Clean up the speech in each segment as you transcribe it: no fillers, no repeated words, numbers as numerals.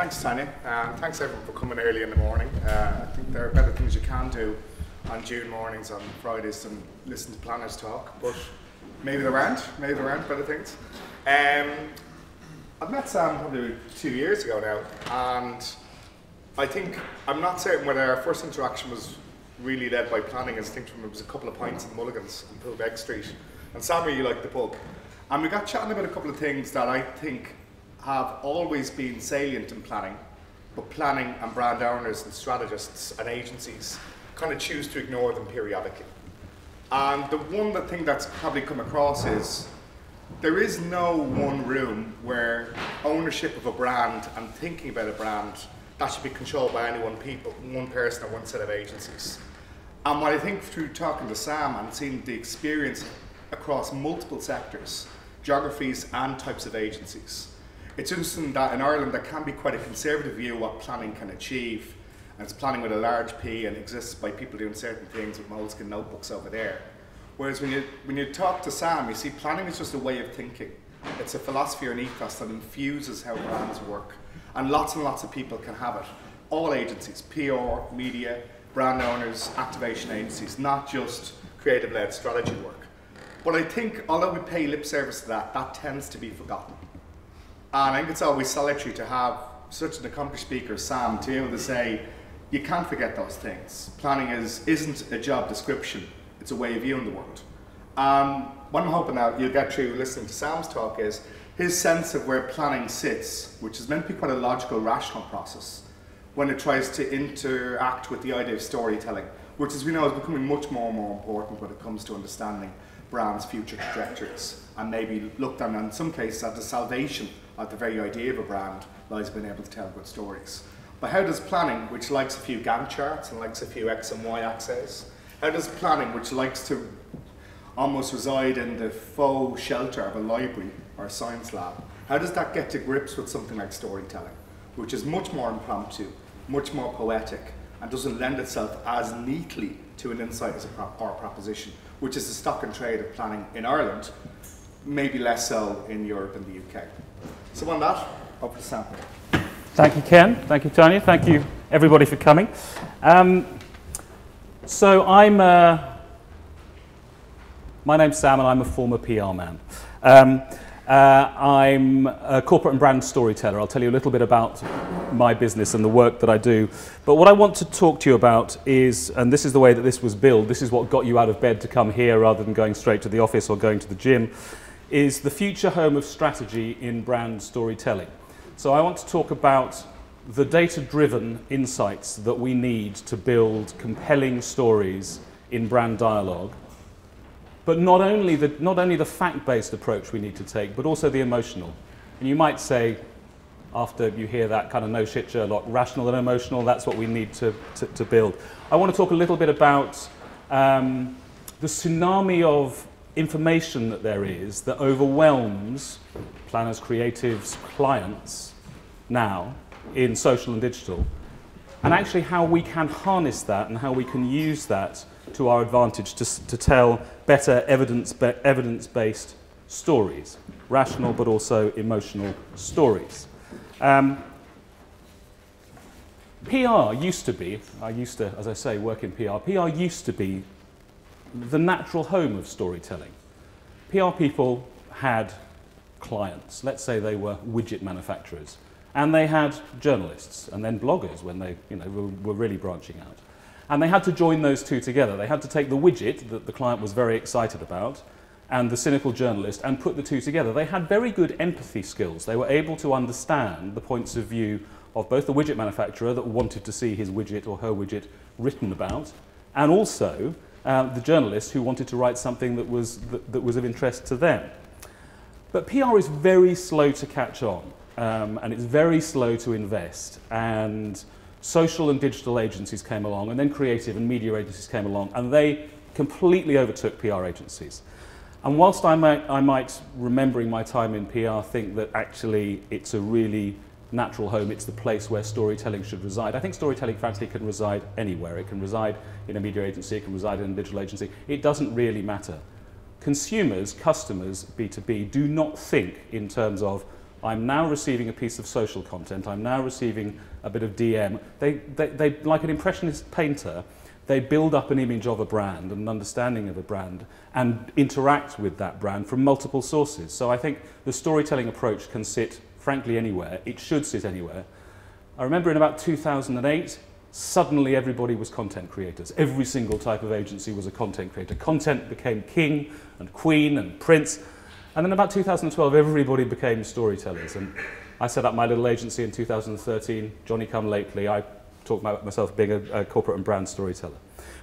Thanks, Tanya. Thanks everyone for coming early in the morning. I think there are better things you can do on June mornings on Fridays than listen to planners talk, but maybe there aren't better things. I've met Sam probably 2 years ago now, and I think, I'm not certain whether our first interaction was really led by planning. I think it was a couple of pints in Mulligan's on Pulbeg Street, and Sam really liked the pub. And we got chatting about a couple of things that I think have always been salient in planning, but planning and brand owners and strategists and agencies kind of choose to ignore them periodically. And the one thing that's probably come across is there is no one room where ownership of a brand and thinking about a brand that should be controlled by any one person or one set of agencies. And what I think through talking to Sam and seeing the experience across multiple sectors, geographies and types of agencies, it's interesting that in Ireland there can be quite a conservative view of what planning can achieve, and it's planning with a large P and exists by people doing certain things with moleskin notebooks over there. Whereas when you talk to Sam, you see planning is just a way of thinking. It's a philosophy or an ethos that infuses how brands work, and lots of people can have it. All agencies, PR, media, brand owners, activation agencies, not just creative-led strategy work. But I think, although we pay lip service to that, that tends to be forgotten. And I think it's always salutary to have such an accomplished speaker as Sam to be able to say, you can't forget those things. Planning isn't a job description, it's a way of viewing the world. What I'm hoping that you'll get through listening to Sam's talk is his sense of where planning sits, which is meant to be quite a logical, rational process, when it tries to interact with the idea of storytelling, which, as we know, is becoming much more and more important when it comes to understanding brands' future trajectories, and maybe looked on in some cases at the salvation of the very idea of a brand lies in being able to tell good stories. But how does planning, which likes a few Gantt charts and likes a few X and Y axes, how does planning, which likes to almost reside in the faux shelter of a library or a science lab, how does that get to grips with something like storytelling, which is much more impromptu, much more poetic, and doesn't lend itself as neatly to an insight as or proposition, which is the stock and trade of planning in Ireland, maybe less so in Europe and the UK. So on that, over to Sam. Thank you, Ken. Thank you, Tanya. Thank you, everybody, for coming. So my name's Sam, and I'm a former PR man. I'm a corporate and brand storyteller. I'll tell you a little bit about my business and the work that I do. But what I want to talk to you about is, and this is the way that this was built, this is what got you out of bed to come here rather than going straight to the office or going to the gym, is the future home of strategy in brand storytelling. So I want to talk about the data-driven insights that we need to build compelling stories in brand dialogue, but not only the fact-based approach we need to take, but also the emotional. And you might say, after you hear that kind of no shit Sherlock, rational and emotional, that's what we need to build. I want to talk a little bit about the tsunami of information that there is that overwhelms planners, creatives, clients now in social and digital, and actually how we can harness that and how we can use that to our advantage to tell better evidence-based stories, rational but also emotional stories. PR used to be, I used to, as I say, work in PR. PR used to be the natural home of storytelling. PR people had clients. Let's say they were widget manufacturers. And they had journalists and then bloggers when they were really branching out. And they had to join those two together. They had to take the widget that the client was very excited about and the cynical journalist and put the two together. They had very good empathy skills. They were able to understand the points of view of both the widget manufacturer that wanted to see his widget or her widget written about, and also the journalist who wanted to write something that was of interest to them. But PR is very slow to catch on, and it's very slow to invest. And social and digital agencies came along, and then creative and media agencies came along, and they completely overtook PR agencies. And whilst I might, remembering my time in PR, think that actually it's a really natural home, it's the place where storytelling should reside. I think storytelling, frankly, can reside anywhere. It can reside in a media agency, it can reside in a digital agency. It doesn't really matter. Consumers, customers, B2B, do not think in terms of I'm now receiving a piece of social content, I'm now receiving a bit of DM. They like an impressionist painter, they build up an image of a brand, an understanding of a brand, and interact with that brand from multiple sources. So I think the storytelling approach can sit, frankly, anywhere. It should sit anywhere. I remember in about 2008, suddenly everybody was content creators. Every single type of agency was a content creator. Content became king and queen and prince. And then about 2012, everybody became storytellers. And I set up my little agency in 2013, Johnny Come Lately. I talk about myself being a corporate and brand storyteller.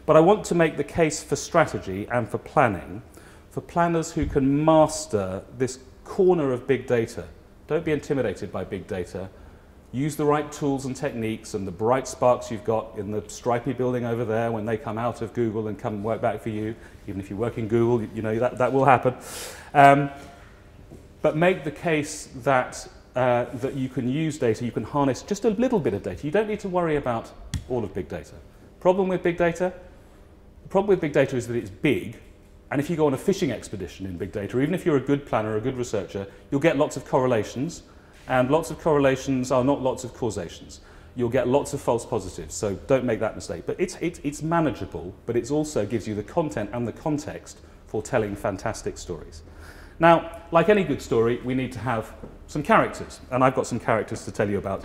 But I want to make the case for strategy and for planning, for planners who can master this corner of big data. Don't be intimidated by big data. Use the right tools and techniques and the bright sparks you've got in the stripy building over there when they come out of Google and come and work back for you. Even if you work in Google, you know that will happen. But make the case that, that you can use data, you can harness just a little bit of data. You don't need to worry about all of big data. Problem with big data? The problem with big data is that it's big, and if you go on a fishing expedition in big data, even if you're a good planner or a good researcher, you'll get lots of correlations, and lots of correlations are not lots of causations. You'll get lots of false positives, so don't make that mistake. But it's manageable, but it also gives you the content and the context for telling fantastic stories. Now, like any good story, we need to have some characters, and I've got some characters to tell you about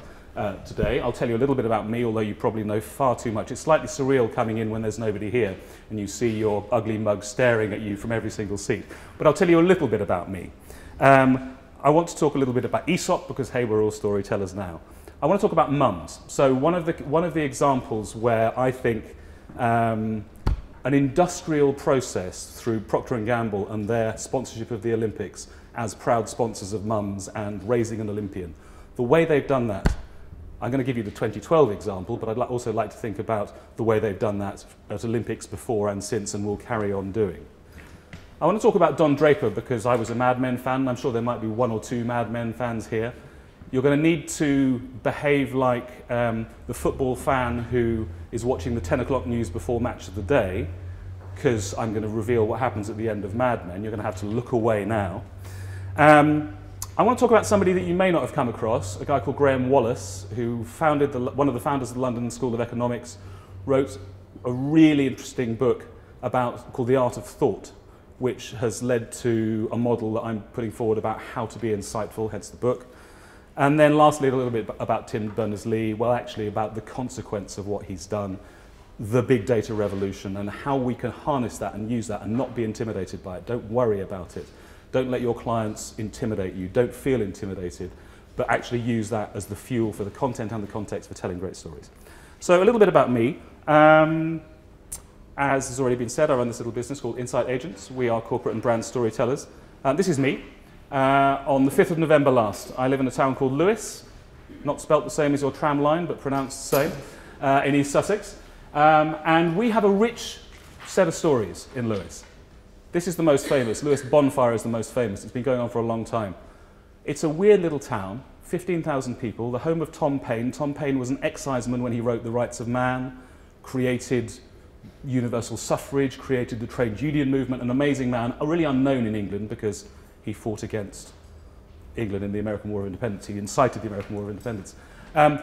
today. I'll tell you a little bit about me, although you probably know far too much. It's slightly surreal coming in when there's nobody here and you see your ugly mug staring at you from every single seat. But I'll tell you a little bit about me. I want to talk a little bit about Aesop because, hey, we're all storytellers now. I want to talk about mums. So one of the examples where I think an industrial process through Procter & Gamble and their sponsorship of the Olympics as proud sponsors of mums and raising an Olympian, the way they've done that, I'm going to give you the 2012 example, but I'd also like to think about the way they've done that at Olympics before and since and will carry on doing. I want to talk about Don Draper because I was a Mad Men fan, and I'm sure there might be one or two Mad Men fans here. You're going to need to behave like the football fan who is watching the 10 o'clock news before match of the day, because I'm going to reveal what happens at the end of Mad Men. You're going to have to look away now. I want to talk about somebody that you may not have come across, a guy called Graham Wallace, who founded one of the founders of the London School of Economics, wrote a really interesting book called The Art of Thought, which has led to a model that I'm putting forward about how to be insightful, hence the book. And then lastly, a little bit about Tim Berners-Lee, well, actually about the consequence of what he's done, the big data revolution, and how we can harness that and use that and not be intimidated by it. Don't worry about it. Don't let your clients intimidate you. Don't feel intimidated, but actually use that as the fuel for the content and the context for telling great stories. So a little bit about me. As has already been said, I run this little business called Insight Agents. We are corporate and brand storytellers. This is me. On the 5th of November last, I live in a town called Lewes, not spelt the same as your tram line, but pronounced the same, in East Sussex. And we have a rich set of stories in Lewes. This is the most famous. Lewes Bonfire is the most famous. It's been going on for a long time. It's a weird little town, 15,000 people, the home of Tom Paine. Tom Paine was an exciseman when he wrote The Rights of Man, created universal suffrage, created the trade union movement, an amazing man, really unknown in England because he fought against England in the American War of Independence. He incited the American War of Independence.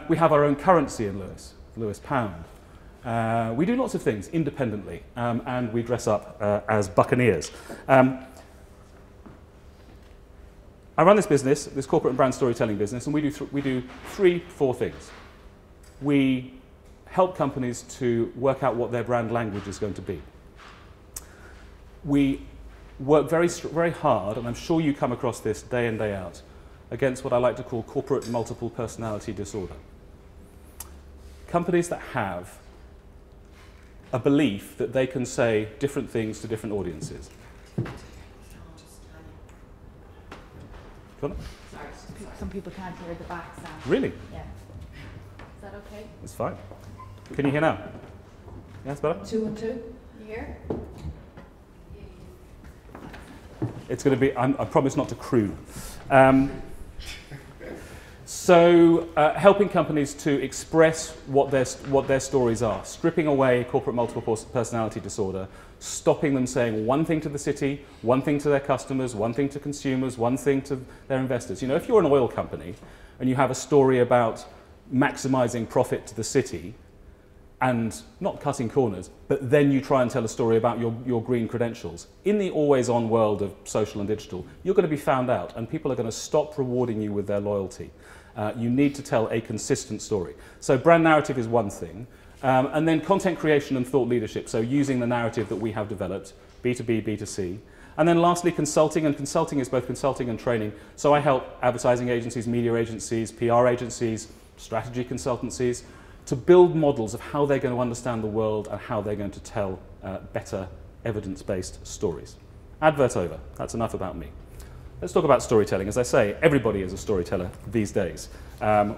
We have our own currency in Lewes, the Lewes pound. We do lots of things independently, and we dress up as buccaneers. I run this business, this corporate and brand storytelling business, and we do 3-4 things. We help companies to work out what their brand language is going to be. We work very hard, and I'm sure you come across this day in, day out, against what I like to call corporate multiple personality disorder. Companies that have a belief that they can say different things to different audiences. Sorry, some people can't hear the back sound. Really? Yeah. Is that okay? It's fine. Can you hear now? Yeah, it's better? 2 and 2. You hear? It's going to be, I promise not to croon. So helping companies to express what their stories are, stripping away corporate multiple personality disorder, stopping them saying one thing to the city, one thing to their customers, one thing to consumers, one thing to their investors. You know, if you're an oil company and you have a story about maximizing profit to the city and not cutting corners, but then you try and tell a story about your green credentials, in the always-on world of social and digital, you're going to be found out and people are going to stop rewarding you with their loyalty. You need to tell a consistent story. So brand narrative is one thing. And then content creation and thought leadership, so using the narrative that we have developed, B2B, B2C. And then lastly, consulting, and consulting is both consulting and training. So I help advertising agencies, media agencies, PR agencies, strategy consultancies, to build models of how they're going to understand the world and how they're going to tell better evidence-based stories. Advert over, that's enough about me. Let's talk about storytelling. As I say, everybody is a storyteller these days.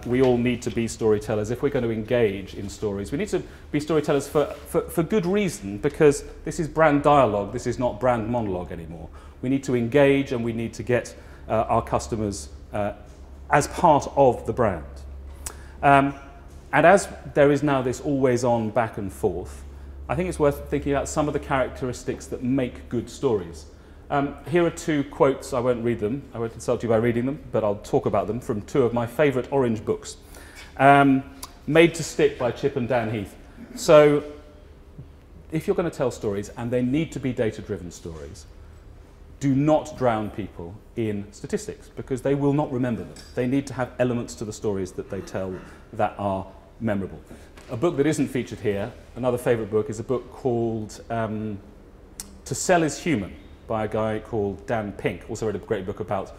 We all need to be storytellers if we're going to engage in stories. We need to be storytellers for good reason, because this is brand dialogue, this is not brand monologue anymore. We need to engage and we need to get our customers as part of the brand. And as there is now this always-on back and forth, I think it's worth thinking about some of the characteristics that make good stories. Here are two quotes. I won't read them. I won't insult you by reading them, but I'll talk about them from two of my favourite Orange books. Made to Stick by Chip and Dan Heath. So if you're going to tell stories, and they need to be data-driven stories, do not drown people in statistics, because they will not remember them. They need to have elements to the stories that they tell that are memorable. A book that isn't featured here, another favourite book, is a book called To Sell is Human, by a guy called Dan Pink. Also read a great book about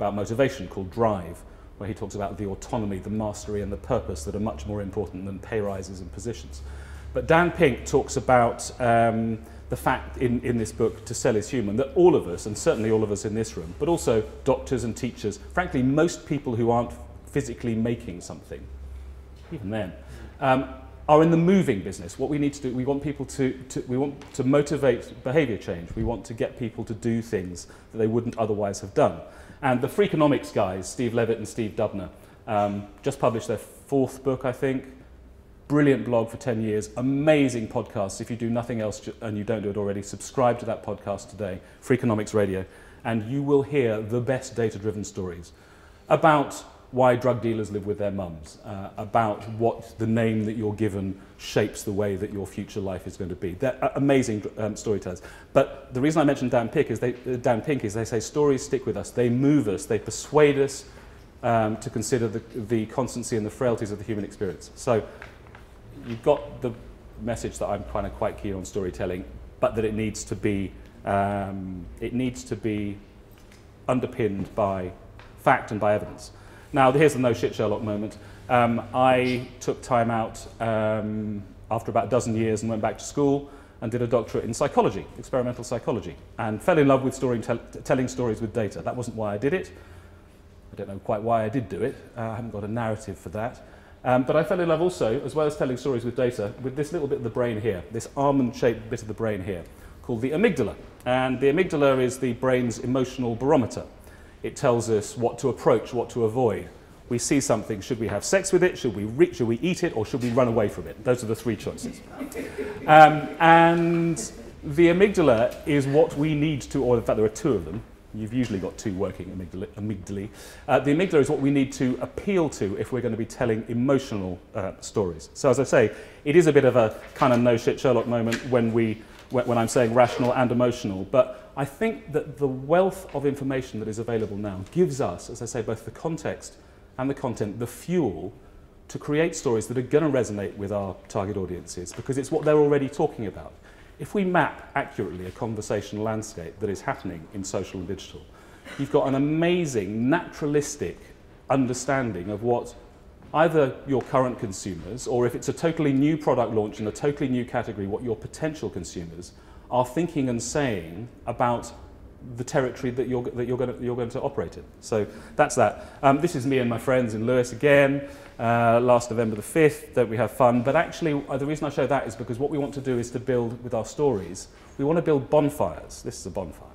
motivation called Drive, where he talks about the autonomy, the mastery and the purpose that are much more important than pay rises and positions. But Dan Pink talks about the fact in this book, To Sell is Human, that all of us, and certainly all of us in this room, but also doctors and teachers, frankly most people who aren't physically making something, even then, are in the moving business. What we need to do, we want people we want to motivate behaviour change. We want to get people to do things that they wouldn't otherwise have done. And the Freakonomics guys, Steve Levitt and Steve Dubner, just published their 4th book, I think. Brilliant blog for 10 years, amazing podcast. If you do nothing else and you don't do it already, subscribe to that podcast today, Freakonomics Radio, and you will hear the best data-driven stories about why drug dealers live with their mums, about what the name that you're given shapes the way that your future life is going to be. They're amazing storytellers. But the reason I mentioned Dan Pink is they say stories stick with us, they move us, they persuade us to consider the constancy and the frailties of the human experience. So you've got the message that I'm kind of quite keen on storytelling, but that it needs to be underpinned by fact and by evidence. Now, here's the no shit Sherlock moment. I took time out after about a dozen years and went back to school and did a doctorate in psychology, experimental psychology, and fell in love with telling stories with data. That wasn't why I did it. I don't know quite why I did do it. I haven't got a narrative for that. But I fell in love also, as well as telling stories with data, with this little bit of the brain here, this almond-shaped bit of the brain here, called the amygdala. And the amygdala is the brain's emotional barometer. It tells us what to approach, what to avoid. We see something, should we have sex with it, should we eat it, or should we run away from it? Those are the 3 choices. And the amygdala is what we need to, or in fact there are 2 of them. You've usually got 2 working amygdalae. The amygdala is what we need to appeal to if we're going to be telling emotional stories. So as I say, it is a bit of a kind of no shit Sherlock moment when I'm saying rational and emotional, but I think that the wealth of information that is available now gives us, as I say, both the context and the content, the fuel to create stories that are going to resonate with our target audiences, because it's what they're already talking about. If we map accurately a conversational landscape that is happening in social and digital, you've got an amazing naturalistic understanding of what either your current consumers, or if it's a totally new product launch in a totally new category, what your potential consumers are thinking and saying about the territory that you're going to operate in. So that's that. This is me and my friends in Lewis again, last November the 5th. Don't we have fun? But actually, the reason I show that is because what we want to do is to build with our stories. We want to build bonfires. This is a bonfire.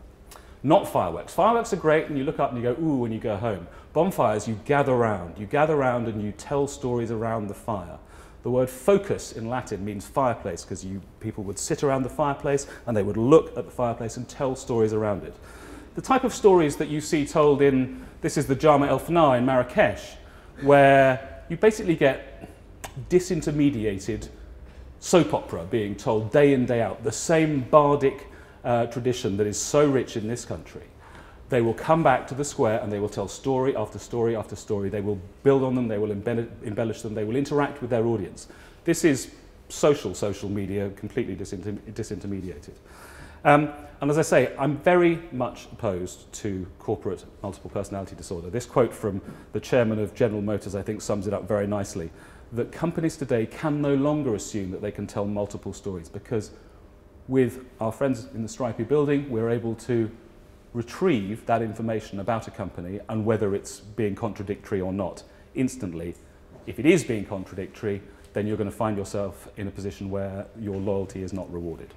Not fireworks. Fireworks are great and you look up and you go, ooh, when you go home. Bonfires, you gather round. You gather round and you tell stories around the fire. The word focus in Latin means fireplace because people would sit around the fireplace and they would look at the fireplace and tell stories around it. The type of stories that you see told in, this is the Jama El Fana in Marrakesh, where you basically get disintermediated soap opera being told day in, day out, the same bardic tradition that is so rich in this country. They will come back to the square and they will tell story after story after story. They will build on them, they will embellish them, they will interact with their audience. This is social media, completely disintermediated. And as I say, I'm very much opposed to corporate multiple personality disorder. This quote from the chairman of General Motors, I think, sums it up very nicely, that companies today can no longer assume that they can tell multiple stories because with our friends in the Stripey building, we're able to retrieve that information about a company and whether it's being contradictory or not instantly. If it is being contradictory, then you're going to find yourself in a position where your loyalty is not rewarded.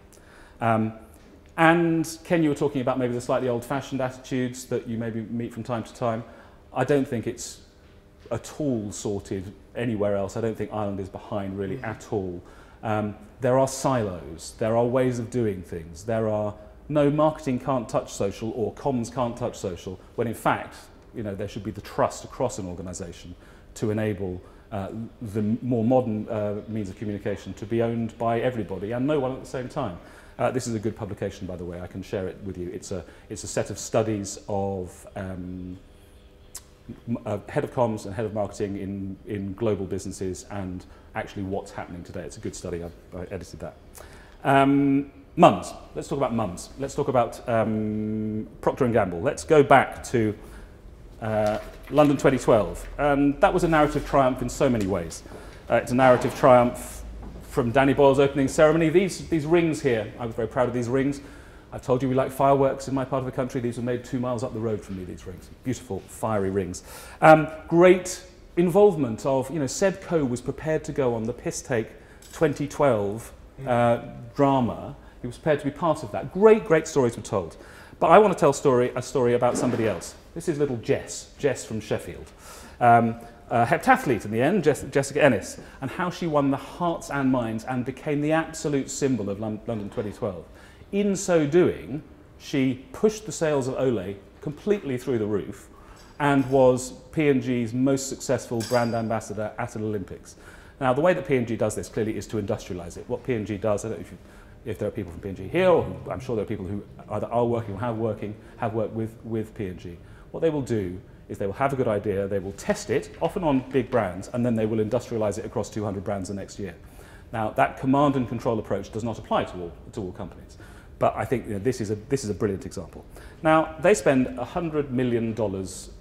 And Ken, you were talking about maybe the slightly old-fashioned attitudes that you maybe meet from time to time. I don't think it's at all sorted anywhere else. I don't think Ireland is behind really at all. There are silos, there are ways of doing things, there are no marketing can't touch social or comms can't touch social, when in fact, you know, there should be the trust across an organisation to enable the more modern means of communication to be owned by everybody and no one at the same time. This is a good publication, by the way. I can share it with you. It's a set of studies of head of comms and head of marketing in global businesses and actually what's happening today. It's a good study. I edited that. Mums. Let's talk about mums. Let's talk about Procter & Gamble. Let's go back to London 2012. And that was a narrative triumph in so many ways. It's a narrative triumph from Danny Boyle's opening ceremony. These rings here, I was very proud of these rings. I've told you we like fireworks in my part of the country. These were made 2 miles up the road from me, these rings. Beautiful, fiery rings. Great involvement of, you know, Seb Coe was prepared to go on the Piss Take 2012 drama. He was prepared to be part of that. Great stories were told. But I want to tell a story about somebody else. This is little Jess from Sheffield. Heptathlete in the end, Jessica Ennis, and how she won the hearts and minds and became the absolute symbol of London 2012. In so doing, she pushed the sales of Olay completely through the roof and was P&G's most successful brand ambassador at an Olympics. Now, the way that P&G does this clearly is to industrialise it. What P&G does, I don't know if there are people from P&G here, or I'm sure there are people who either are working or have worked with P&G. What they will do is they will have a good idea, they will test it, often on big brands, and then they will industrialise it across 200 brands the next year. Now, that command and control approach does not apply to all companies, but I think, you know, this is a brilliant example. Now, they spend $100 million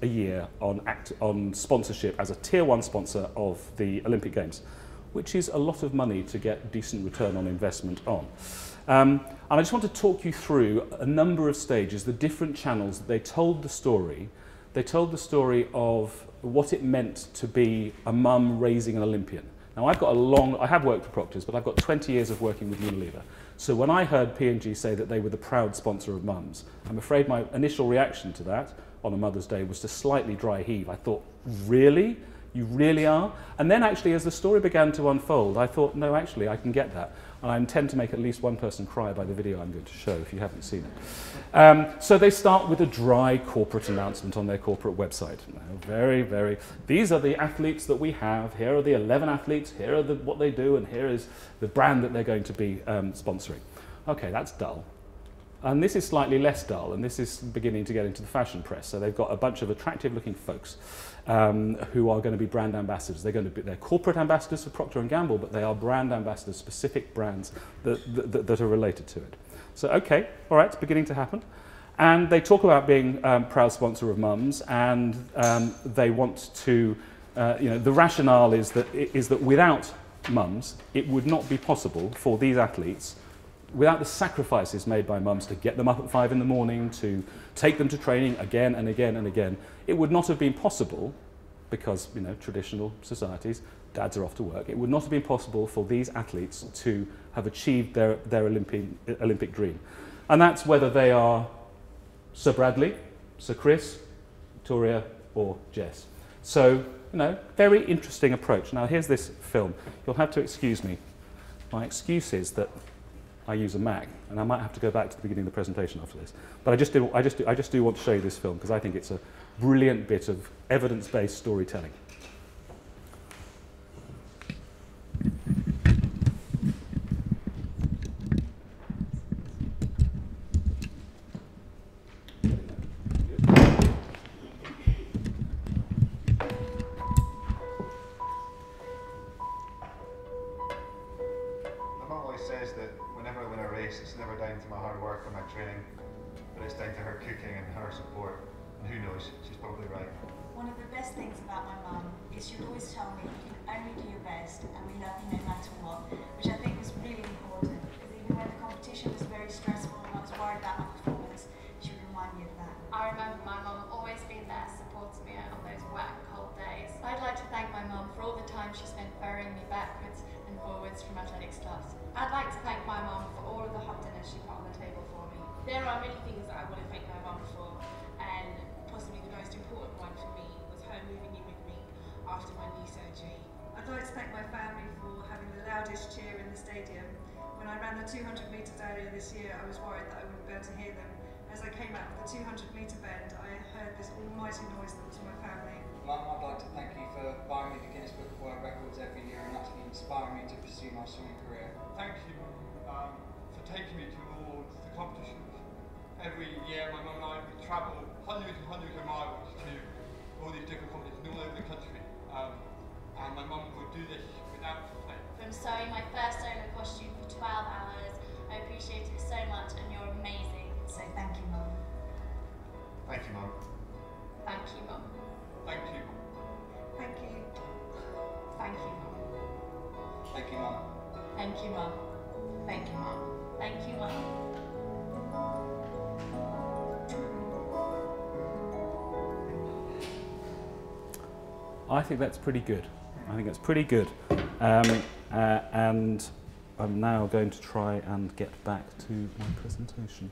a year on sponsorship as a tier 1 sponsor of the Olympic Games, which is a lot of money to get decent return on investment on. And I just want to talk you through a number of stages, the different channels that they told the story. They told the story of what it meant to be a mum raising an Olympian. Now, I have worked for Procter's, but I've got 20 years of working with Unilever. So when I heard P&G say that they were the proud sponsor of mums, I'm afraid my initial reaction to that on a Mother's Day was to slightly dry heave. I thought, really? You really are? And then actually, as the story began to unfold, I thought, no, actually, I can get that. And I intend to make at least one person cry by the video I'm going to show, if you haven't seen it. So they start with a dry corporate announcement on their corporate website. These are the athletes that we have. Here are the 11 athletes. Here are what they do. And here is the brand that they're going to be sponsoring. Okay, that's dull. And this is slightly less dull, and this is beginning to get into the fashion press. So they've got a bunch of attractive-looking folks who are going to be brand ambassadors. They're corporate ambassadors for Procter & Gamble, but they are brand ambassadors, specific brands that are related to it. So, okay, all right, it's beginning to happen. And they talk about being proud sponsor of mums, and they want to, the rationale is that without mums, it would not be possible for these athletes, without the sacrifices made by mums to get them up at 5 in the morning, to take them to training again and again and again, it would not have been possible, because, you know, traditional societies, dads are off to work, it would not have been possible for these athletes to have achieved their Olympic dream. And that's whether they are Sir Bradley, Sir Chris, Victoria, or Jess. So, very interesting approach. Now, here's this film. You'll have to excuse me. My excuse is that I use a Mac, and I might have to go back to the beginning of the presentation after this. But I just do want to show you this film because I think it's a brilliant bit of evidence-based storytelling. It's never down to my hard work or my training, but it's down to her cooking and her support. And who knows, she's probably right. One of the best things about my mum is she would always tell me you can only do your best and we love you no matter what, which I think was really important because even when the competition was very stressful and I was worried about my performance, she would remind me of that. I remember my mum always being there supporting me on those wet and cold days. I'd like to thank my mum for all the time she spent ferrying me backwards and forwards from athletics class. I'd like to thank my mum for all of the hot dinners she put on the table for me. There are many things that I want to thank my mum for, and possibly the most important one for me was her moving in with me after my knee surgery. I'd like to thank my family for having the loudest cheer in the stadium. When I ran the 200 metres earlier this year, I was worried that I wouldn't be able to hear them. As I came out of the 200 metre bend, I heard this almighty noise that was my family. Mum, I'd like to thank you for buying me the Guinness Book of World Records every year and actually inspiring me to pursue my swimming career. Thank you, Mum, for taking me towards the competitions. Every year, my mum and I would travel hundreds and hundreds of miles to all these different competitions all over the country. And my mum would do this without complaint. From sewing my first solo costume for 12 hours, I appreciate it so much and you're amazing. So thank you, Mum. Thank you, Mum. Thank you, Mum. Thank you. Thank you. Thank you, Mum. Thank you, Mum. Thank you, Mum. Thank you, Mum. Thank you, Mum. I think that's pretty good. And I'm now going to try and get back to my presentation.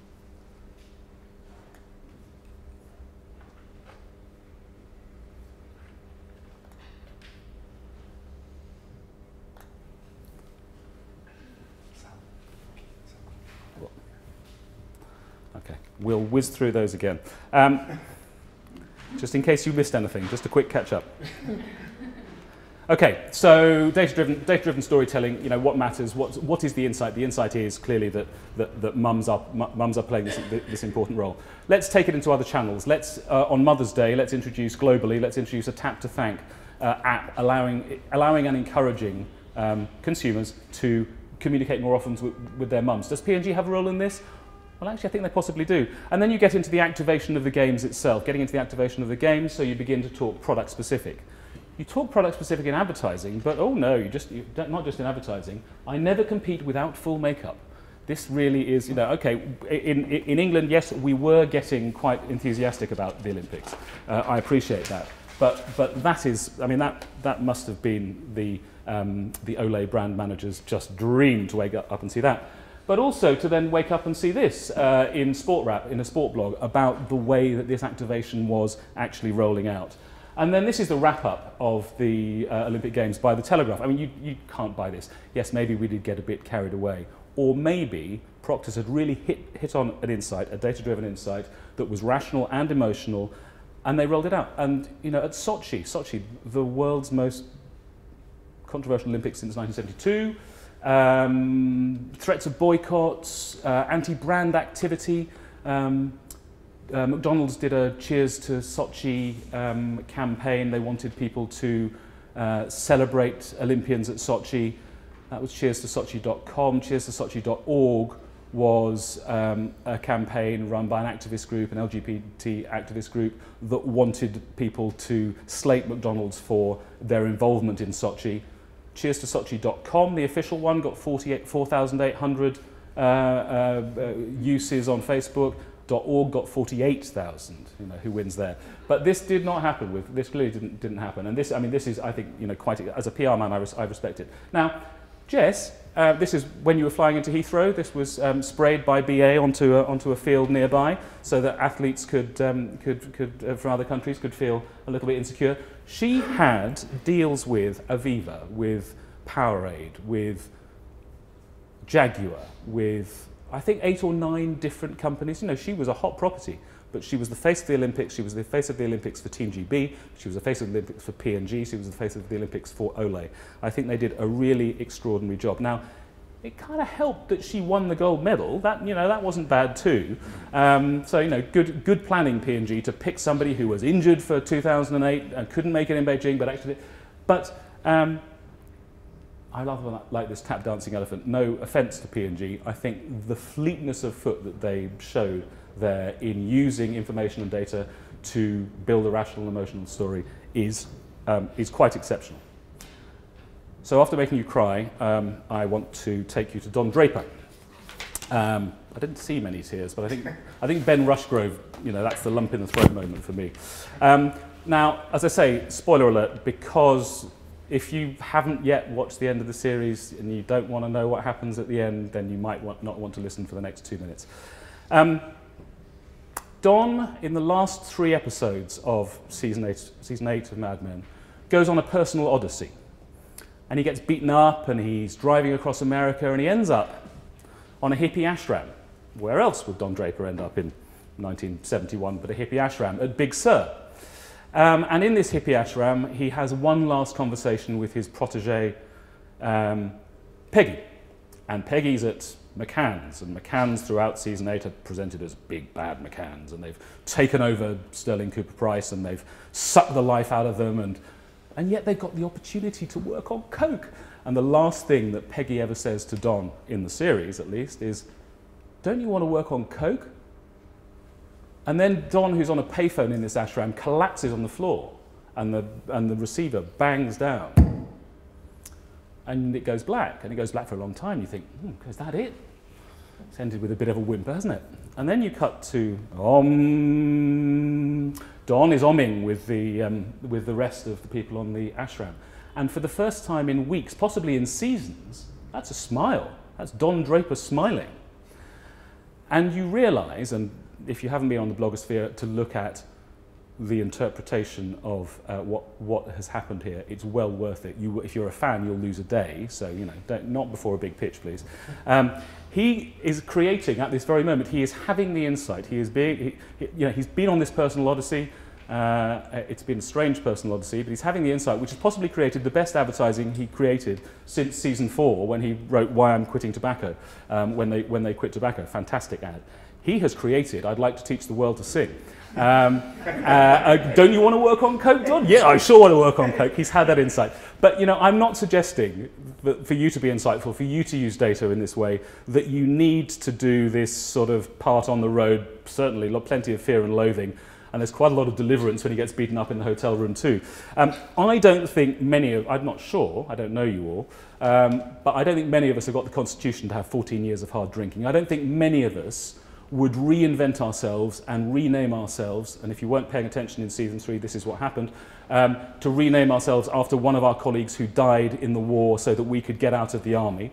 Okay, we'll whiz through those again. Just in case you missed anything, just a quick catch-up. Okay, so data-driven storytelling. What matters? What is the insight? The insight is clearly that mums are playing this important role. Let's take it into other channels. Let's on Mother's Day, let's introduce globally. Let's introduce a Tap to Thank app, allowing and encouraging consumers to communicate more often with their mums. Does P&G have a role in this? Well, actually, I think they possibly do. And then you get into the activation of the games itself, getting into the activation of the games, so you begin to talk product-specific. You talk product-specific in advertising, but oh no, not just in advertising. I never compete without full makeup. This really is, okay, in England, yes, we were getting quite enthusiastic about the Olympics. I appreciate that. But that is, that must have been the Olay brand manager's just dream to wake up and see that. But also to then wake up and see this in Sport Wrap, in a sport blog, about the way that this activation was actually rolling out. And then this is the wrap-up of the Olympic Games by The Telegraph. You can't buy this. Yes, maybe we did get a bit carried away. Or maybe Procter's had really hit on an insight, a data-driven insight, that was rational and emotional, and they rolled it out. And, at Sochi, the world's most controversial Olympics since 1972, threats of boycotts, anti-brand activity. McDonald's did a Cheers to Sochi campaign. They wanted people to celebrate Olympians at Sochi. That was cheerstosochi.com. Cheerstosochi.org was a campaign run by an activist group, an LGBT activist group, that wanted people to slate McDonald's for their involvement in Sochi. Cheerstosochi.com, the official one, got 4,800 uses on Facebook. .org got 48,000. Who wins there? But this did not happen. This clearly didn't happen. And this is, I think, quite. As a PR man, I respect it. Now, Jess, this is when you were flying into Heathrow. This was sprayed by BA onto a field nearby, so that athletes could from other countries could feel a little bit insecure. She had deals with Aviva, with Powerade, with Jaguar, with I think 8 or 9 different companies. You know, she was a hot property, but she was the face of the Olympics. She was the face of the Olympics for Team GB. She was the face of the Olympics for P&G. She was the face of the Olympics for Olay. I think they did a really extraordinary job. Now, it kind of helped that she won the gold medal. That, you know, that wasn't bad too. So, you know, good planning, P&G, to pick somebody who was injured for 2008 and couldn't make it in Beijing, but actually, I love like this tap dancing elephant. No offence to P&G. I think the fleetness of foot that they showed there in using information and data to build a rational and emotional story is quite exceptional. So after making you cry, I want to take you to Don Draper. I didn't see many tears, but I think Ben Rushgrove, you know, that's the lump in the throat moment for me. Now, as I say, spoiler alert, because if you haven't yet watched the end of the series and you don't want to know what happens at the end, then you might not want to listen for the next 2 minutes. Don, in the last 3 episodes of season 8 of Mad Men, goes on a personal odyssey. And he gets beaten up, and he's driving across America, and he ends up on a hippie ashram. Where else would Don Draper end up in 1971 but a hippie ashram? At Big Sur. And in this hippie ashram, he has one last conversation with his protege, Peggy. And Peggy's at McCann's, and McCann's throughout season 8 are presented as big bad McCann's, and they've taken over Sterling Cooper Price, and they've sucked the life out of them, and yet they've got the opportunity to work on coke. And the last thing that Peggy ever says to Don, in the series at least, is, "Don't you want to work on coke?" And then Don, who's on a payphone in this ashram, collapses on the floor, and the receiver bangs down. And it goes black, and it goes black for a long time. You think, is that it? It's ended with a bit of a whimper, hasn't it? And then you cut to Don is omming with the rest of the people on the ashram. And for the first time in weeks, possibly in seasons, that's a smile. That's Don Draper smiling. And you realise, and if you haven't been on the blogosphere to look at the interpretation of what has happened here, it's well worth it. If you're a fan, you'll lose a day, so you know, not before a big pitch, please. He is creating at this very moment. He is having the insight. He's been on this personal odyssey. It's been a strange personal odyssey, but he's having the insight, which has possibly created the best advertising he created since season 4, when he wrote "Why I'm Quitting Tobacco," when they quit tobacco. Fantastic ad. He has created "I'd like to teach the world to sing." Don't you want to work on coke, Don? Yeah, I sure want to work on coke. He's had that insight. But you know, I'm not suggesting that for you to be insightful, for you to use data in this way, that you need to do this sort of part on the road. Certainly, plenty of fear and loathing. And there's quite a lot of deliverance when he gets beaten up in the hotel room too. I don't think I'm not sure, I don't know you all, but I don't think many of us have got the constitution to have 14 years of hard drinking. I don't think many of us would reinvent ourselves and rename ourselves, and if you weren't paying attention in season 3, this is what happened, to rename ourselves after one of our colleagues who died in the war so that we could get out of the army.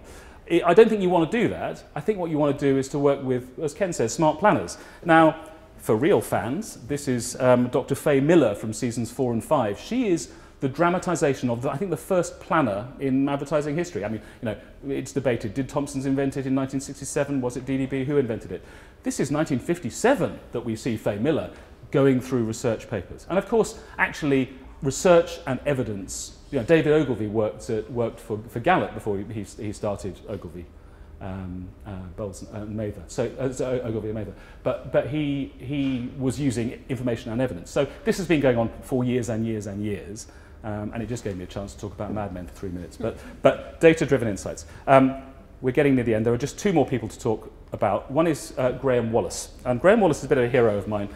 I don't think you want to do that. I think what you want to do is to work with, as Ken says, smart planners. Now, for real fans, this is Dr. Faye Miller from seasons 4 and 5. She is the dramatisation of, I think, the first planner in advertising history. I mean, you know, it's debated. Did Thompson's invent it in 1967? Was it DDB? Who invented it? This is 1957 that we see Faye Miller going through research papers. And of course, actually, research and evidence. You know, David Ogilvy worked for Gallup before he started Ogilvy. Bowles and Mather. So Ogilvy and Mather. But he was using information and evidence. So this has been going on for years and years and years, and it just gave me a chance to talk about Mad Men for 3 minutes. But data-driven insights. We're getting near the end. There are just 2 more people to talk about. One is Graham Wallace, and Graham Wallace is a bit of a hero of mine.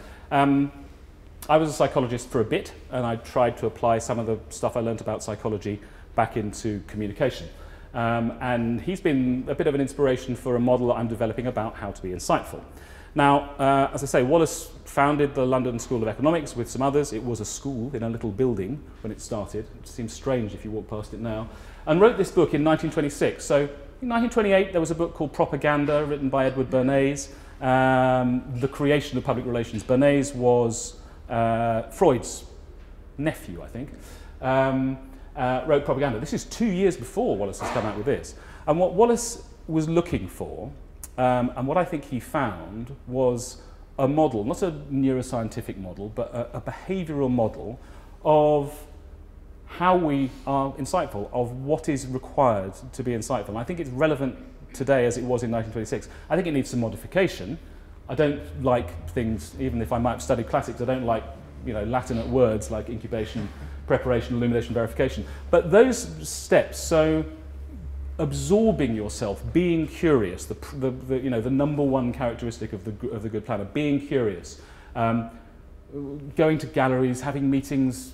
I was a psychologist for a bit, and I tried to apply some of the stuff I learned about psychology back into communication. And he's been a bit of an inspiration for a model that I'm developing about how to be insightful. Now, as I say, Wallace founded the London School of Economics with some others. It was a school in a little building when it started. It seems strange if you walk past it now. And wrote this book in 1926. So, In 1928, there was a book called Propaganda, written by Edward Bernays, the creation of public relations. Bernays was Freud's nephew, I think, wrote Propaganda. This is 2 years before Wallace has come out with this. And what Wallace was looking for, and what I think he found, was a model, not a neuroscientific model, but a behavioural model of how we are insightful, of what is required to be insightful. And I think it's relevant today as it was in 1926. I think it needs some modification. I don't like things, even if I might have studied classics, I don't like, you know, Latinate words like incubation, preparation, illumination, verification. But those steps, so absorbing yourself, being curious, you know, the number one characteristic of the good planner, being curious, going to galleries, having meetings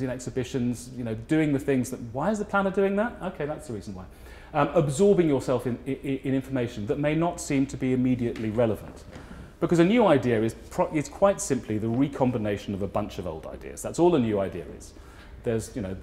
in exhibitions, you know, doing the things that, why is the planner doing that? Okay, that's the reason why. Absorbing yourself in information that may not seem to be immediately relevant. Because a new idea is quite simply the recombination of a bunch of old ideas. That's all a new idea is. There's, you know,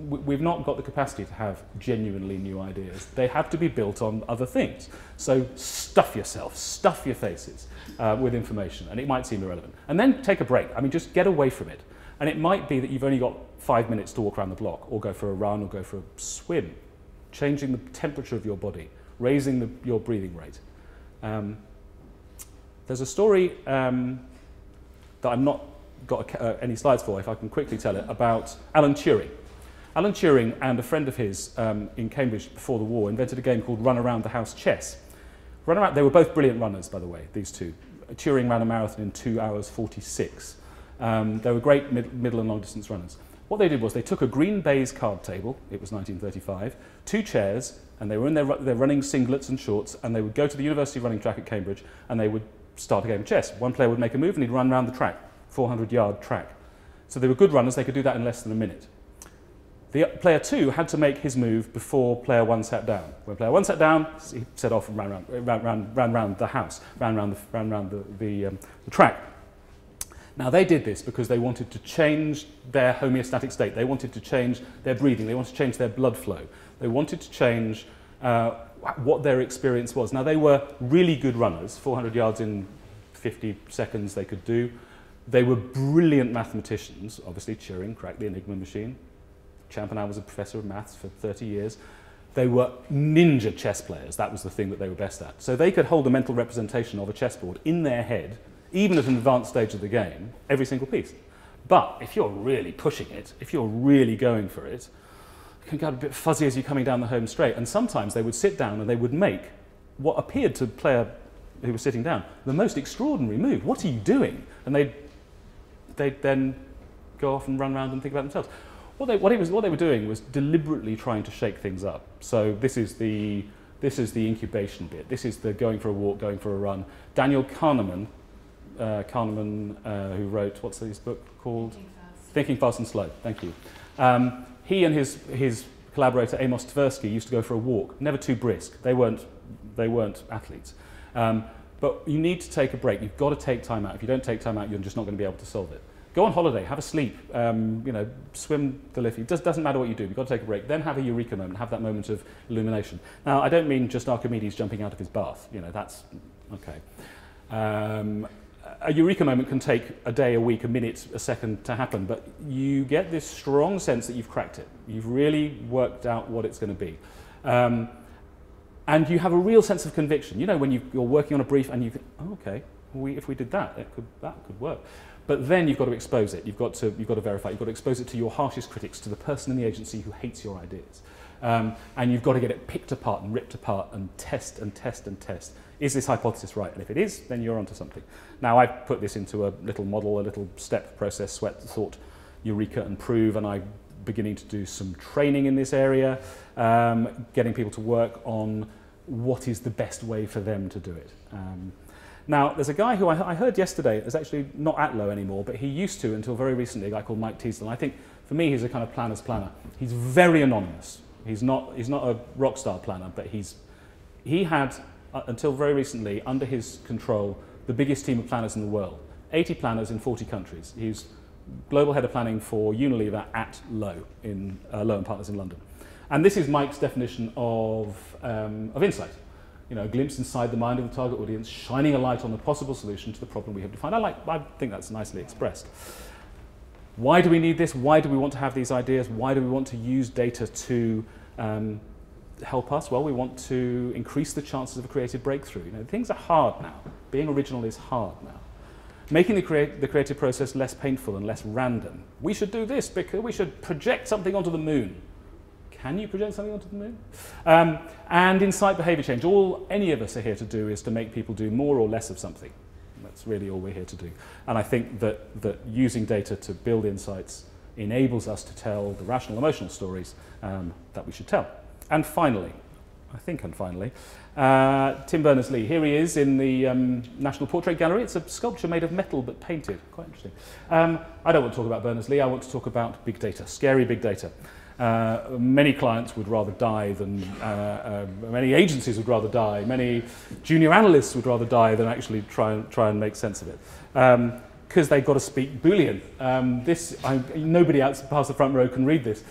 we've not got the capacity to have genuinely new ideas. They have to be built on other things. So stuff yourself, stuff your faces with information, and it might seem irrelevant. And then take a break. I mean, just get away from it. And it might be that you've only got 5 minutes to walk around the block, or go for a run, or go for a swim, changing the temperature of your body, raising your breathing rate. There's a story that I've not got any slides for, if I can quickly tell it, about Alan Turing. Alan Turing and a friend of his in Cambridge before the war invented a game called Run Around the House Chess. They were both brilliant runners, by the way, these two. Turing ran a marathon in 2 hours 46. They were great middle and long distance runners. What they did was they took a green baize card table, it was 1935, 2 chairs, and they were in their running singlets and shorts, and they would go to the university running track at Cambridge, and they would start a game of chess. One player would make a move, and he'd run around the track, 400-yard track. So they were good runners, they could do that in less than a minute. The player 2 had to make his move before player 1 sat down. When player 1 sat down, he set off and ran around the house, ran around the track. Now they did this because they wanted to change their homeostatic state. They wanted to change their breathing. They wanted to change their blood flow. They wanted to change what their experience was. Now they were really good runners, 400 yards in 50 seconds they could do. They were brilliant mathematicians. Obviously Turing cracked the Enigma machine. Champanel was a professor of maths for 30 years. They were ninja chess players. That was the thing that they were best at. So they could hold a mental representation of a chessboard in their head, even at an advanced stage of the game, every single piece. But if you're really pushing it, if you're really going for it, it can get a bit fuzzy as you're coming down the home straight. And sometimes they would sit down and they would make what appeared to the player who was sitting down the most extraordinary move. What are you doing? And they'd then go off and run around and think about themselves. What they were doing was deliberately trying to shake things up. So this is the incubation bit. This is the going for a walk, going for a run. Daniel Kahneman, who wrote, what's his book called? Thinking Fast and Slow. Thank you. He and his collaborator Amos Tversky used to go for a walk, never too brisk. They weren't athletes. But you need to take a break. You've got to take time out. If you don't take time out, you're just not going to be able to solve it. Go on holiday, have a sleep, you know, swim the Liffey. It doesn't matter what you do. You've got to take a break. Then have a eureka moment, have that moment of illumination. Now, I don't mean just Archimedes jumping out of his bath. You know, that's okay. A eureka moment can take a day, a week, a minute, a second to happen, but you get this strong sense that you've cracked it. You've really worked out what it's going to be. And you have a real sense of conviction. You know, when you're working on a brief and you think, oh, okay, if we did that, that could work. But then you've got to expose it. You've got to verify. You've got to expose it to your harshest critics, to the person in the agency who hates your ideas. And you've got to get it picked apart and ripped apart and test and test and test. Is this hypothesis right? And if it is, then you're onto something. Now, I've put this into a little model, a little step process, sweat, thought, eureka, and prove, and I'm beginning to do some training in this area, getting people to work on what is the best way for them to do it. Now, there's a guy who I heard yesterday is actually not at Low anymore, but he used to until very recently, a guy called Mike Teasdale. I think, for me, he's a kind of planner's planner. He's very anonymous. He's not a rock star planner, but he had, until very recently, under his control, the biggest team of planners in the world. 80 planners in 40 countries. He's global head of planning for Unilever at Low, Low & Partners in London. And this is Mike's definition of insight. You know, a glimpse inside the mind of the target audience, shining a light on the possible solution to the problem we have defined. I think that's nicely expressed. Why do we need this? Why do we want to have these ideas? Why do we want to use data to help us? Well, we want to increase the chances of a creative breakthrough. You know, things are hard now. Being original is hard now. Making the creative process less painful and less random. We should do this because we should project something onto the moon. Can you project something onto the moon? And incite behavior change. All any of us are here to do is to make people do more or less of something. That's really all we're here to do. And I think that using data to build insights enables us to tell the rational, emotional stories that we should tell. And finally, Tim Berners-Lee. Here he is in the National Portrait Gallery. It's a sculpture made of metal but painted. Quite interesting. I don't want to talk about Berners-Lee. I want to talk about big data, scary big data. Many clients would rather die than, many agencies would rather die, many junior analysts would rather die than actually try and make sense of it. Because they've got to speak Boolean. Nobody else past the front row can read this.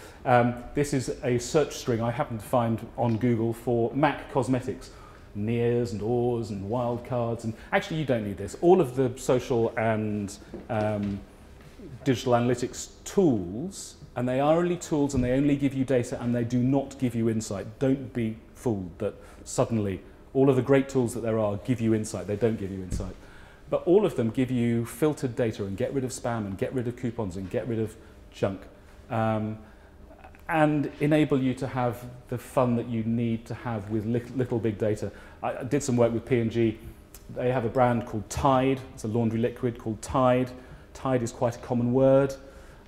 This is a search string I happened to find on Google for MAC cosmetics. Nears and ors and wildcards, and actually you don't need this. All of the social and digital analytics tools, and they are only tools and they only give you data and they do not give you insight. Don't be fooled that suddenly all of the great tools that there are give you insight. They don't give you insight. But all of them give you filtered data and get rid of spam and get rid of coupons and get rid of junk. And enable you to have the fun that you need to have with little big data. I did some work with P&G. They have a brand called Tide. It's a laundry liquid called Tide. Tide is quite a common word.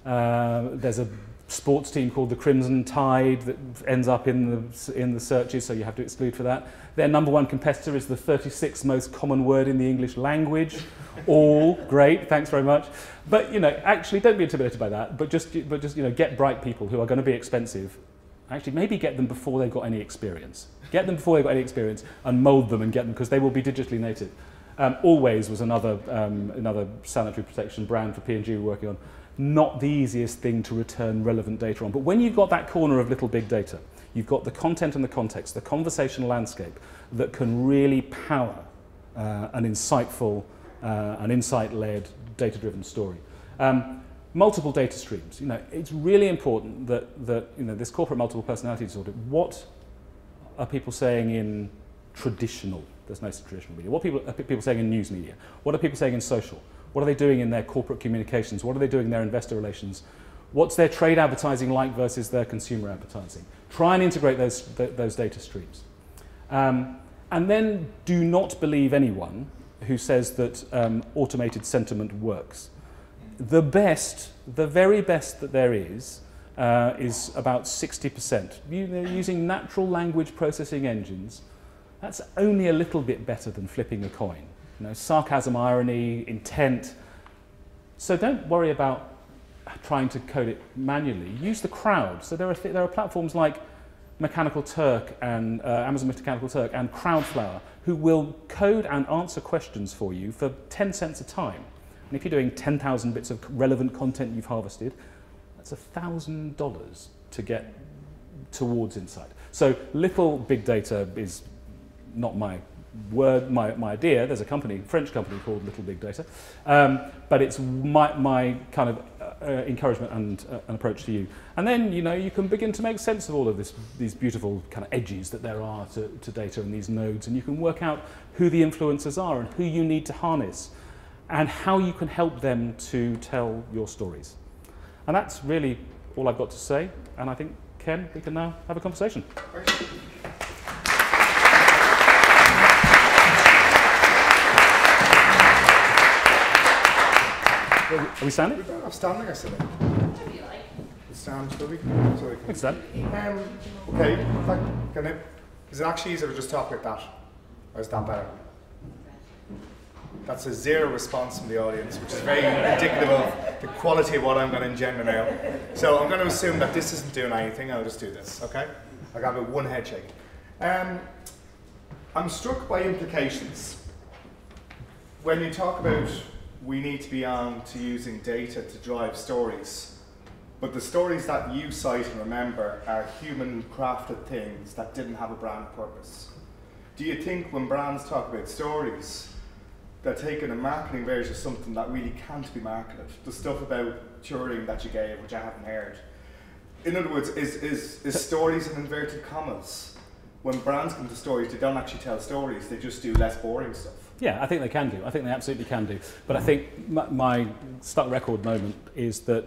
There's a sports team called the Crimson Tide that ends up in the searches, so you have to exclude for that. Their number one competitor is the 36th most common word in the English language. All great, thanks very much. But you know, actually, don't be intimidated by that. But just you know, get bright people who are going to be expensive. Actually, maybe get them before they've got any experience. Get them before they've got any experience, and mould them and get them because they will be digitally native. Always was another sanitary protection brand for P&G we're working on. Not the easiest thing to return relevant data on. But when you've got that corner of little big data, you've got the content and the context, the conversation landscape that can really power an insightful, an insight-led, data-driven story. Multiple data streams. You know, it's really important that you know, this corporate multiple personality disorder, what are people saying in traditional, there's no traditional media, what are people saying in news media? What are people saying in social? What are they doing in their corporate communications? What are they doing in their investor relations? What's their trade advertising like versus their consumer advertising? Try and integrate those data streams. And then do not believe anyone who says that automated sentiment works. The very best that there is about 60%. Using natural language processing engines, that's only a little bit better than flipping a coin. You know, sarcasm, irony, intent. So don't worry about trying to code it manually. Use the crowd. So there are platforms like Mechanical Turk and Amazon Mechanical Turk and Crowdflower who will code and answer questions for you for 10 cents a time. And if you're doing 10,000 bits of relevant content you've harvested, that's $1,000 to get towards insight. So little big data is not my idea. There's a company, French company called Little Big Data, but it's my kind of encouragement and an approach to you. And then you know you can begin to make sense of all of these beautiful kind of edges that there are to data and these nodes, and you can work out who the influencers are and who you need to harness, and how you can help them to tell your stories. And that's really all I've got to say. And I think Ken, we can now have a conversation. Are we standing? I'm standing, I said. Whatever you like. Stand, shall we? We stand. Okay, is it actually easier to just talk like that? Or is that better? That's a zero response from the audience, which is very indicative of the quality of what I'm going to engender now. So I'm going to assume that this isn't doing anything, I'll just do this, okay? I got about one head shake. I'm struck by implications. When you talk about we need to be on to using data to drive stories, But the stories that you cite and remember are human crafted things that didn't have a brand purpose. Do you think when brands talk about stories, they're taking a marketing version of something that really can't be marketed? The stuff about Turing that you gave, which I haven't heard. In other words, is stories in inverted commas? When brands come to stories, they don't actually tell stories, they just do less boring stuff. Yeah, I think they can do. I think they absolutely can do. But I think my stuck record moment is that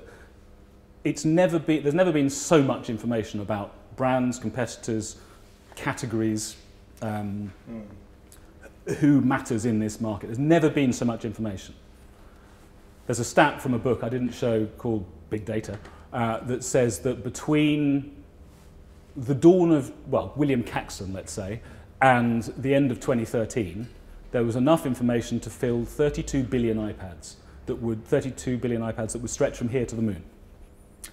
there's never been so much information about brands, competitors, categories, who matters in this market. There's never been so much information. There's a stat from a book I didn't show called Big Data that says that between the dawn of, well, William Caxton, let's say, and the end of 2013, there was enough information to fill 32 billion iPads that would stretch from here to the moon.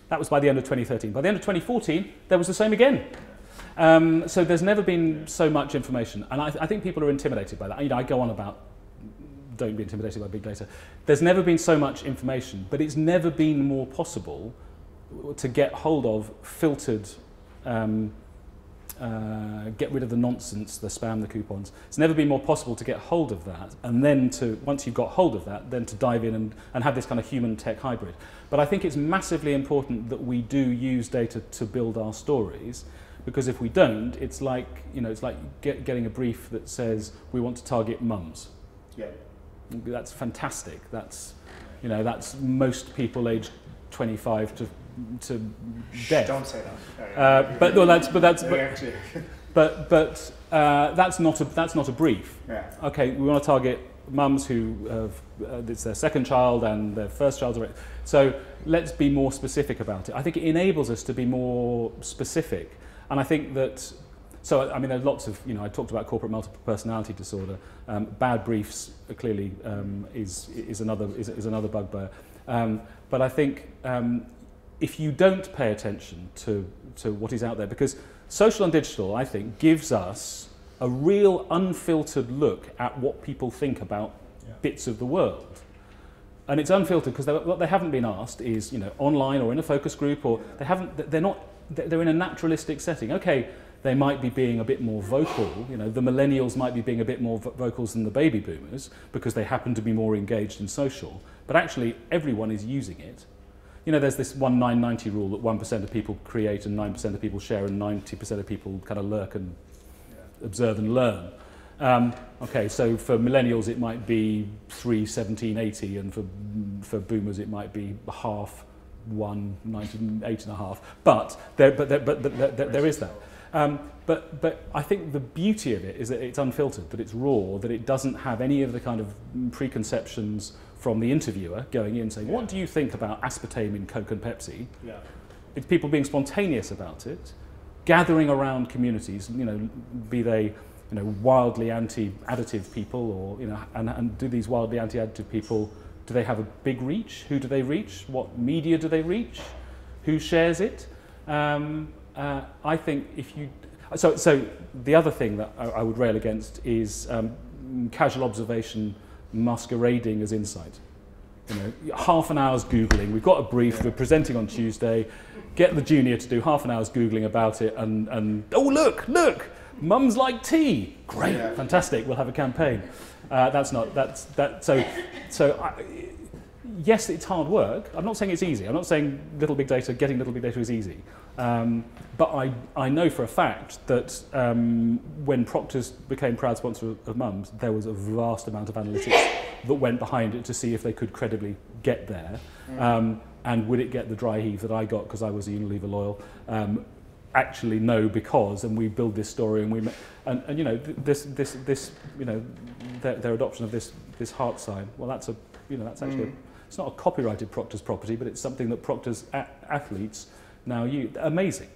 That was by the end of 2013. By the end of 2014, there was the same again. So there's never been so much information, and I think people are intimidated by that. You know, I go on about don't be intimidated by big data. There's never been so much information, but it's never been more possible to get hold of filtered, get rid of the nonsense, the spam, the coupons. It's never been more possible to get hold of that, and then to, once you've got hold of that, then to dive in and have this kind of human-tech hybrid. But I think it's massively important that we do use data to build our stories, because if we don't, it's like, you know, it's like getting a brief that says we want to target mums. Yeah. That's fantastic. That's, you know, that's most people aged 25 to death. Don't say that. But that's not a brief. Yeah. Okay, we want to target mums who have it's their second child and their first child's already. So let's be more specific about it. I think it enables us to be more specific, and I think that. So I mean, there's lots of, you know, I talked about corporate multiple personality disorder. Bad briefs clearly is another bugbear. But I think if you don't pay attention to what is out there, because social and digital, I think, gives us a real unfiltered look at what people think about bits of the world. And it's unfiltered because what they haven't been asked is, you know, online or in a focus group, or they're in a naturalistic setting. Okay, they might be being a bit more vocal, you know, the millennials might be being a bit more vocal than the baby boomers because they happen to be more engaged in social, but actually everyone is using it. You know, there's this 1-9-90 rule that 1% of people create and 9% of people share and 90% of people kind of lurk and observe and learn. Okay, so for millennials it might be 3, 17, 80, and for boomers it might be half, 1, 19, 8.5. But there is that. But I think the beauty of it is that it's unfiltered, that it's raw, that it doesn't have any of the kind of preconceptions from the interviewer going in saying, what do you think about aspartame in Coke and Pepsi? Yeah. It's people being spontaneous about it, gathering around communities, you know, be they, you know, wildly anti-additive people, or, you know, and do these wildly anti-additive people, do they have a big reach? Who do they reach? What media do they reach? Who shares it? I think if you... So the other thing that I would rail against is casual observation masquerading as insight. You know, half an hour's Googling, we've got a brief, we're presenting on Tuesday, get the junior to do half an hour's Googling about it and oh, look, mums like tea. Great, fantastic, we'll have a campaign. Yes, it's hard work. I'm not saying it's easy. I'm not saying getting little big data is easy. But I know for a fact that when Procter's became proud sponsor of Mums, there was a vast amount of analytics that went behind it to see if they could credibly get there. And would it get the dry heave that I got because I was a Unilever loyal? Actually, no, because, and we build this story, and you know, this you know, their adoption of this heart sign. Well, that's actually it's not a copyrighted Procter's property, but it's something that Procter's athletes now use. Amazing.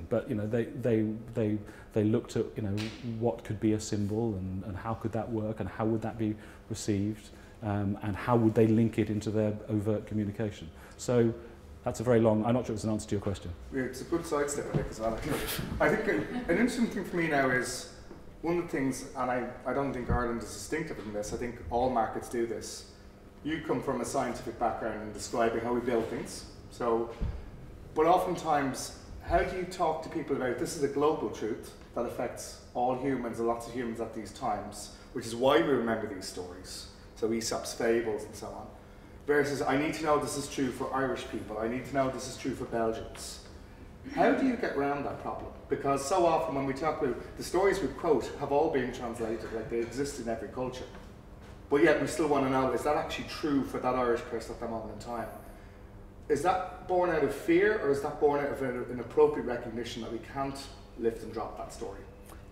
But you know, they looked at, you know, what could be a symbol and how could that work and how would that be received, and how would they link it into their overt communication. So that's a very long. I'm not sure it's an answer to your question. It's a good sidestep, I think, as well. I think an interesting thing for me now is one of the things, and I don't think Ireland is distinctive in this. I think all markets do this. You come from a scientific background in describing how we build things. So But oftentimes, how do you talk to people about this is a global truth that affects all humans and lots of humans at these times, which is why we remember these stories, so Aesop's fables and so on, versus I need to know this is true for Irish people, I need to know this is true for Belgians. How do you get around that problem? Because so often when we talk about the stories we quote have all been translated, like they exist in every culture. But yet we still want to know, is that actually true for that Irish person at that moment in time? Is that born out of fear, or is that born out of an appropriate recognition that we can't lift and drop that story?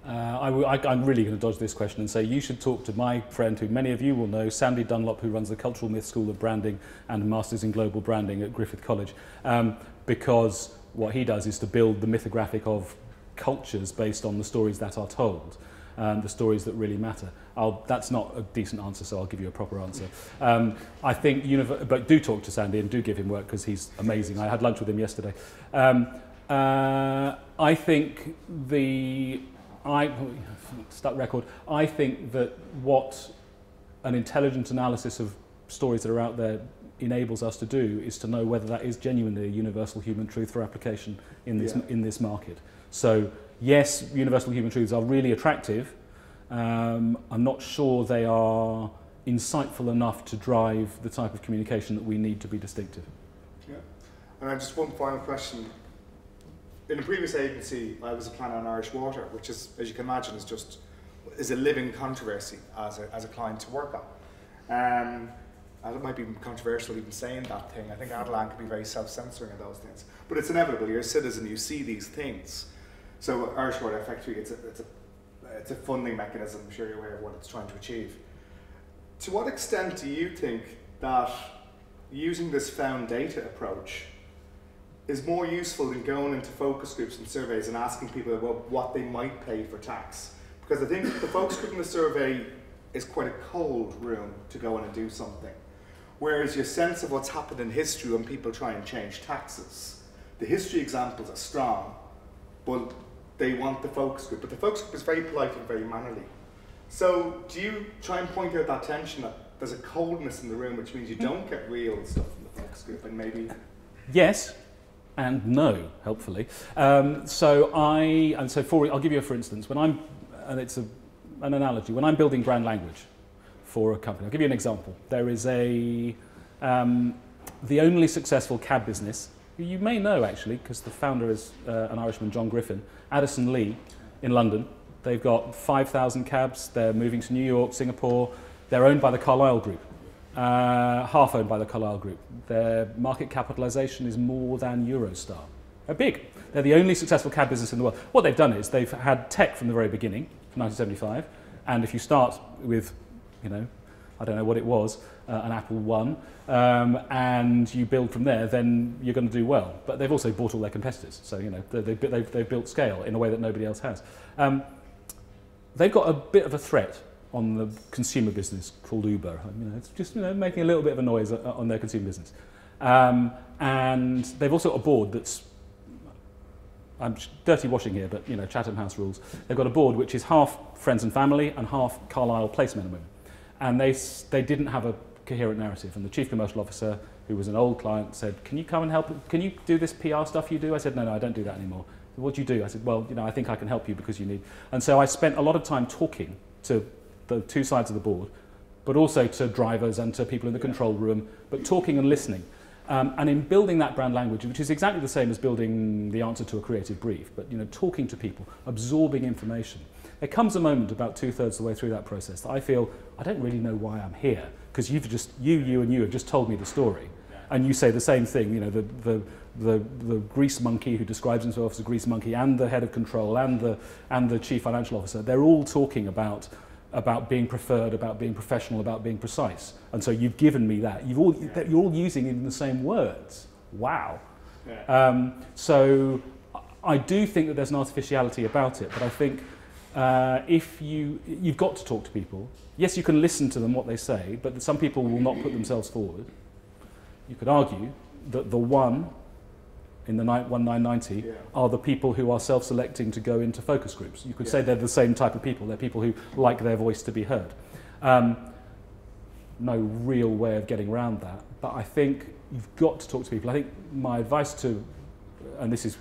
I'm really going to dodge this question and say you should talk to my friend, who many of you will know, Sandy Dunlop, who runs the Cultural Myth School of Branding and Masters in Global Branding at Griffith College, because what he does is to build the mythographic of cultures based on the stories that are told, the stories that really matter. That's not a decent answer, so I'll give you a proper answer. I think, but do talk to Sandy and do give him work, because he's amazing. I had lunch with him yesterday. I think stuck record. I think that what an intelligent analysis of stories that are out there enables us to do is to know whether that is genuinely a universal human truth for application in this market. So yes, universal human truths are really attractive. I'm not sure they are insightful enough to drive the type of communication that we need to be distinctive. Yeah. And just one final question. In a previous agency, I was a planner on Irish Water, which is, as you can imagine, is a living controversy as a client to work on. And it might be controversial even saying that thing. I think Adelan can be very self-censoring in those things. But it's inevitable. You're a citizen, you see these things. So Irish Water, effectively, it's a funding mechanism. I'm sure you're aware of what it's trying to achieve. To what extent do you think that using this found data approach is more useful than going into focus groups and surveys and asking people about what they might pay for tax? Because I think the focus group in the survey is quite a cold room to go in and do something. Whereas your sense of what's happened in history when people try and change taxes, the history examples are strong, but they want the focus group. But the focus group is very polite and very mannerly. So do you try and point out that tension, that there's a coldness in the room, which means you don't get real stuff from the focus group, and maybe... Yes. And no, helpfully. I'll give you a for instance. When I'm, and it's an analogy, when I'm building brand language for a company, I'll give you an example. There is the only successful cab business, who you may know actually, because the founder is an Irishman, John Griffin, Addison Lee in London. They've got 5,000 cabs. They're moving to New York, Singapore. They're owned by the Carlyle Group. Half owned by the Carlyle Group. Their market capitalisation is more than Eurostar. They're big. They're the only successful cab business in the world. What they've done is they've had tech from the very beginning, from 1975, and if you start with, I don't know what it was, an Apple I, and you build from there, then you're going to do well. But they've also bought all their competitors, so they've built scale in a way that nobody else has. They've got a bit of a threat on the consumer business called Uber. It's just making a little bit of a noise on their consumer business. And they've also got a board that's, I'm dirty washing here, but Chatham House rules. They've got a board which is half friends and family and half Carlisle placemen and women. And they didn't have a coherent narrative. And the chief commercial officer, who was an old client, said, "Can you come and help? Can you do this PR stuff you do?" I said, "No, I don't do that anymore." "What do you do?" I said, "Well, I think I can help you because you need." And so I spent a lot of time talking to the two sides of the board, but also to drivers and to people in the control room, but talking and listening. And in building that brand language, which is exactly the same as building the answer to a creative brief, but talking to people, absorbing information. There comes a moment about 2/3 of the way through that process that I feel, I don't really know why I'm here, because you have just told me the story. And you say the same thing, the grease monkey who describes himself as a grease monkey, and the head of control, and the chief financial officer, they're all talking about being preferred, about being professional, about being precise. And so you've given me that. You're all using even the same words. Wow. Yeah. So I do think that there's an artificiality about it, but I think if you've got to talk to people. Yes, you can listen to them, what they say, but some people will not put themselves forward. You could argue that the one in the 1990 are the people who are self-selecting to go into focus groups. You could say they're the same type of people. They're people who like their voice to be heard. No real way of getting around that, but I think you've got to talk to people. I think my advice to and this is,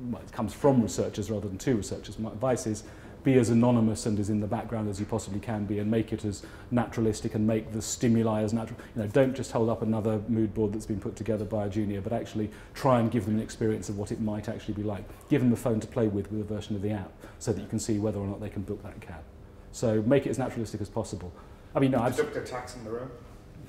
well, it comes from researchers rather than to researchers, my advice is be as anonymous and as in the background as you possibly can be, and make it as naturalistic and make the stimuli as natural. You know, don't just hold up another mood board that's been put together by a junior, but actually try and give them an experience of what it might actually be like. Give them a phone to play with a version of the app so that you can see whether or not they can book that cab. So make it as naturalistic as possible. I mean, no, deduct their tax in the room.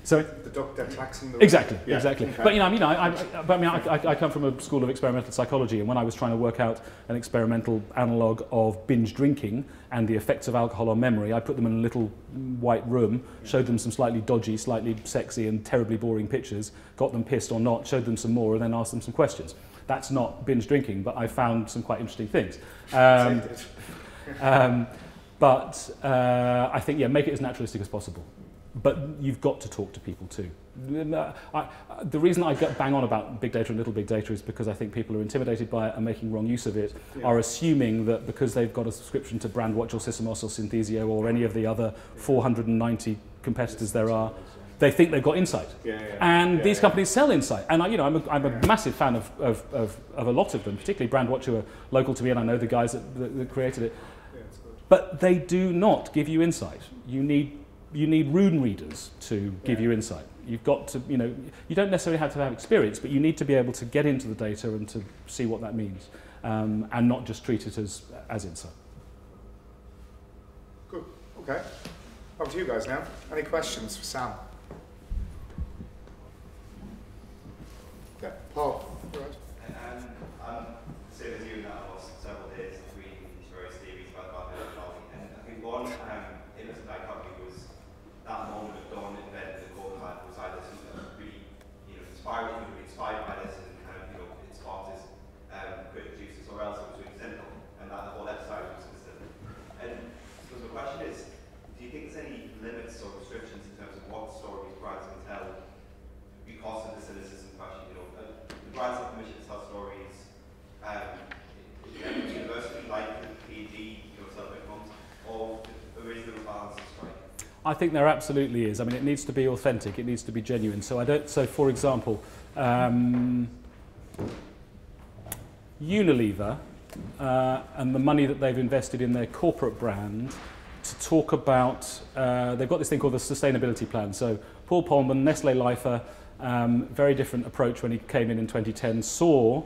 Sorry? Deduct their tax in the room. Exactly, Yeah. exactly. Okay. But I come from a school of experimental psychology, and when I was trying to work out an experimental analogue of binge drinking and the effects of alcohol on memory, I put them in a little white room, showed them some slightly dodgy, slightly sexy and terribly boring pictures, got them pissed or not, showed them some more, and then asked them some questions. That's not binge drinking, but I found some quite interesting things. But I think, yeah, make it as naturalistic as possible. But you've got to talk to people too. The reason I get bang on about big data and little big data is because I think people are intimidated by it and making wrong use of it, are assuming that because they've got a subscription to Brandwatch or Sysomos or Synthesio or any of the other 490 competitors there are, they think they've got insight. And these companies sell insight. And I'm a massive fan of a lot of them, particularly Brandwatch, who are local to me, and I know the guys that created it. But they do not give you insight. You need rune readers to give you insight. You've got to, you don't necessarily have to have experience, but you need to be able to get into the data and to see what that means, and not just treat it as insight. Good. Okay. Over to you guys now. Any questions for Sam? Yeah, Paul. I'm same as you now. Several days between various theories about technology, and I think one innocent dichotomy was that moment of dawn invented the core type was either something that was really, inspired, inspired by this and kind of, it sparked this creative juices, or else it was incidental, and that the whole exercise was incidental. And so the question is, do you think there's any limits or restrictions in terms of what stories brands can tell because of the cynicism question? The brands have permission to tell stories. University like the PhD, celebrate homes, or is there a balance to strike? I think there absolutely is. I mean, it needs to be authentic. It needs to be genuine. So for example, Unilever and the money that they've invested in their corporate brand to talk about, they've got this thing called the sustainability plan. So Paul Polman, Nestle Lifer, very different approach when he came in 2010, saw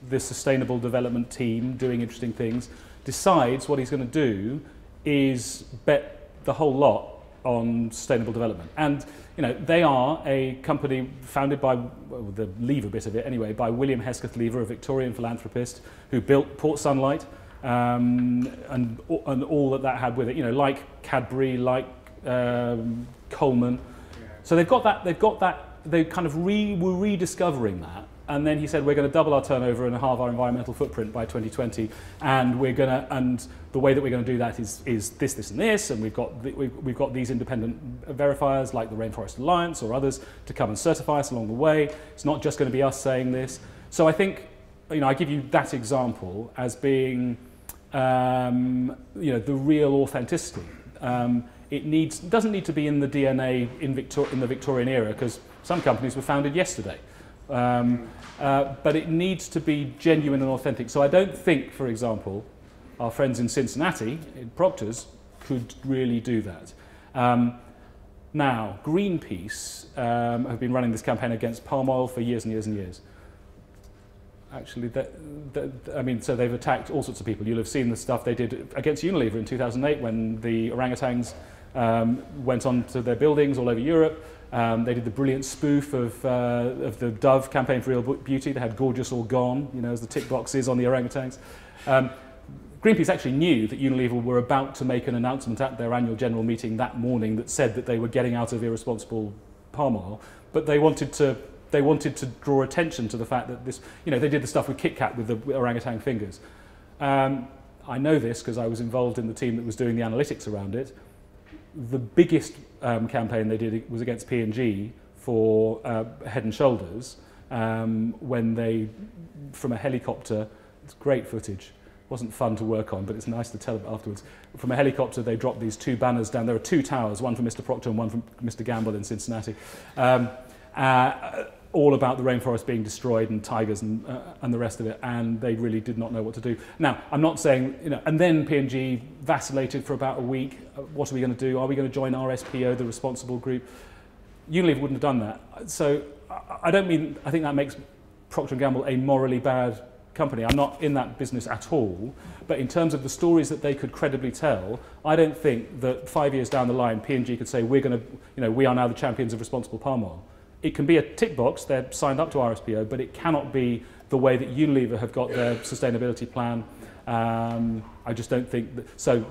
this sustainable development team doing interesting things, decides what he's going to do is bet the whole lot on sustainable development. And they are a company founded by, well, the Lever bit of it anyway, by William Hesketh Lever, a Victorian philanthropist who built Port Sunlight, and all that had with it, like Cadbury, like Coleman. So they've got that. They kind of were rediscovering that. And then he said, we're going to double our turnover and halve our environmental footprint by 2020, and the way that we're going to do that is this, this, and this, and we've got these independent verifiers like the Rainforest Alliance or others to come and certify us along the way. It's not just going to be us saying this. So I think, I give you that example as being, the real authenticity. It doesn't need to be in the DNA in the Victorian era, because some companies were founded yesterday. But it needs to be genuine and authentic. So I don't think, for example, our friends in Cincinnati, in Proctor's, could really do that. Now, Greenpeace have been running this campaign against palm oil for years and years and years. Actually, so they've attacked all sorts of people. You'll have seen the stuff they did against Unilever in 2008 when the orangutans went onto their buildings all over Europe. They did the brilliant spoof of the Dove campaign for real beauty. They had gorgeous or gone, as the tick boxes on the orangutans. Greenpeace actually knew that Unilever were about to make an announcement at their annual general meeting that morning that said that they were getting out of irresponsible palm oil, but they wanted to draw attention to the fact that this, they did the stuff with Kit Kat with the orangutan fingers. I know this because I was involved in the team that was doing the analytics around it. The biggest campaign they did was against P&G for Head and Shoulders, when they, from a helicopter, it's great footage. Wasn't fun to work on, but it's nice to tell it afterwards. From a helicopter, they dropped these two banners down. There are two towers, one for Mr. Proctor and one for Mr. Gamble in Cincinnati. all about the rainforest being destroyed and tigers and the rest of it, and they really did not know what to do. Now, I'm not saying, you know, and then P&G vacillated for about a week. What are we going to do? Are we going to join RSPO, the responsible group? Unilever wouldn't have done that. So I think that makes Procter & Gamble a morally bad company. I'm not in that business at all, but in terms of the stories that they could credibly tell, I don't think that 5 years down the line, P&G could say, we're going to, you know, we are now the champions of responsible palm oil. It can be a tick box, they're signed up to RSPO, but it cannot be the way that Unilever have got their sustainability plan. I just don't think that, so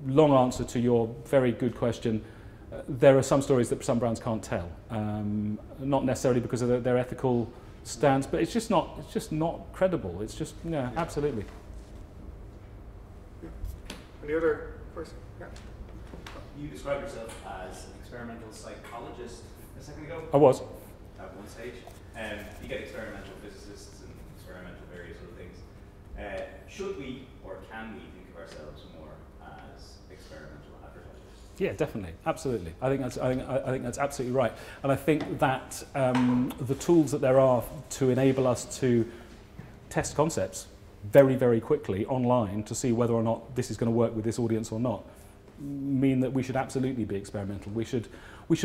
long answer to your very good question. There are some stories that some brands can't tell, not necessarily because of their ethical stance, but it's just not credible. It's just, yeah, absolutely. Any other person? Yeah. You describe yourself as an experimental psychologist a second ago. I was. At one stage. You get experimental physicists and experimental various other things. Should we or can we think of ourselves more as experimental advertisers? Yeah, definitely, absolutely. I think that's absolutely right. And I think that the tools that there are to enable us to test concepts very, very quickly online to see whether or not this is going to work with this audience or not mean that we should absolutely be experimental. We should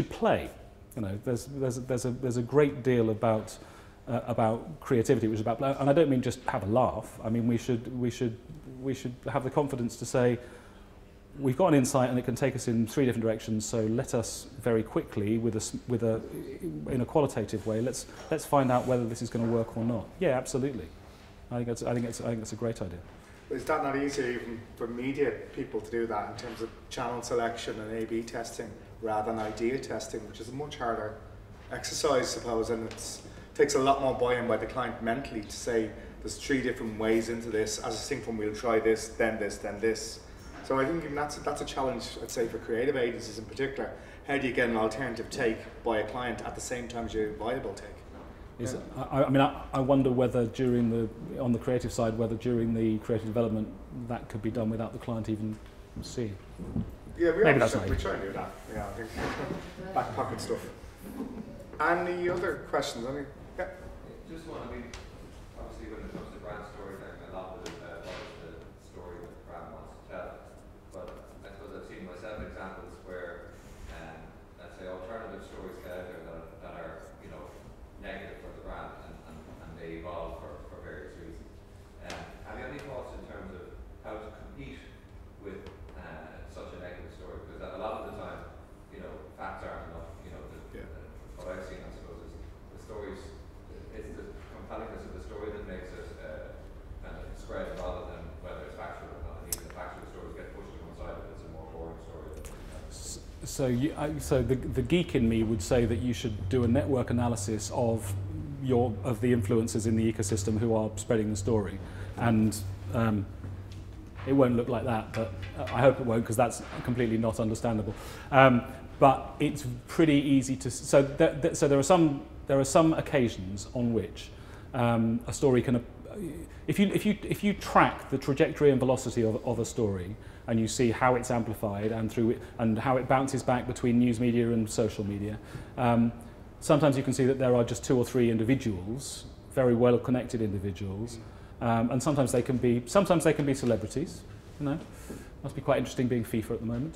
play. You know, there's a great deal about creativity, which is about play, and I don't mean just have a laugh. I mean we should have the confidence to say we've got an insight and it can take us in 3 different directions. So let us very quickly, in a qualitative way, let's find out whether this is going to work or not. Yeah, absolutely. I think it's a great idea. Is that not easier even for media people to do that in terms of channel selection and A/B testing rather than idea testing, which is a much harder exercise, I suppose, and it takes a lot more buy-in by the client mentally to say there's 3 different ways into this, as distinct from we'll try this, then this, then this. So I think even that's a challenge, I'd say, for creative agencies in particular. How do you get an alternative take by a client at the same time as your viable take? I wonder whether on the creative side, whether during the creative development that could be done without the client even seeing. Yeah, we try and do that. Yeah, I think back pocket stuff. Any other questions? Yeah. Just one. I mean, obviously, when it comes to brand storytelling, a lot of it is the story that the brand wants to tell. But I suppose I've seen myself examples where, let's say, alternative stories get out there that are, you know, negative for the brand and they evolve for various reasons. Have you any thoughts in terms of how to compete with such a negative story? Because a lot of the time, you know, facts aren't enough. You know, what I've seen, I suppose, is the stories. It's the compellingness of the story that makes it kind of spread rather than whether it's factual or not. And even the factual stories get pushed to one side, but it's a more boring story. So the geek in me would say that you should do a network analysis of the influencers in the ecosystem who are spreading the story, and it won't look like that, but I hope it won't, because that's completely not understandable. But it's pretty easy to. So there are some occasions on which a story can. If you track the trajectory and velocity of a story, and you see how it's amplified and how it bounces back between news media and social media, sometimes you can see that there are just 2 or 3 individuals, very well connected individuals, and sometimes they can be celebrities. You know, must be quite interesting being FIFA at the moment.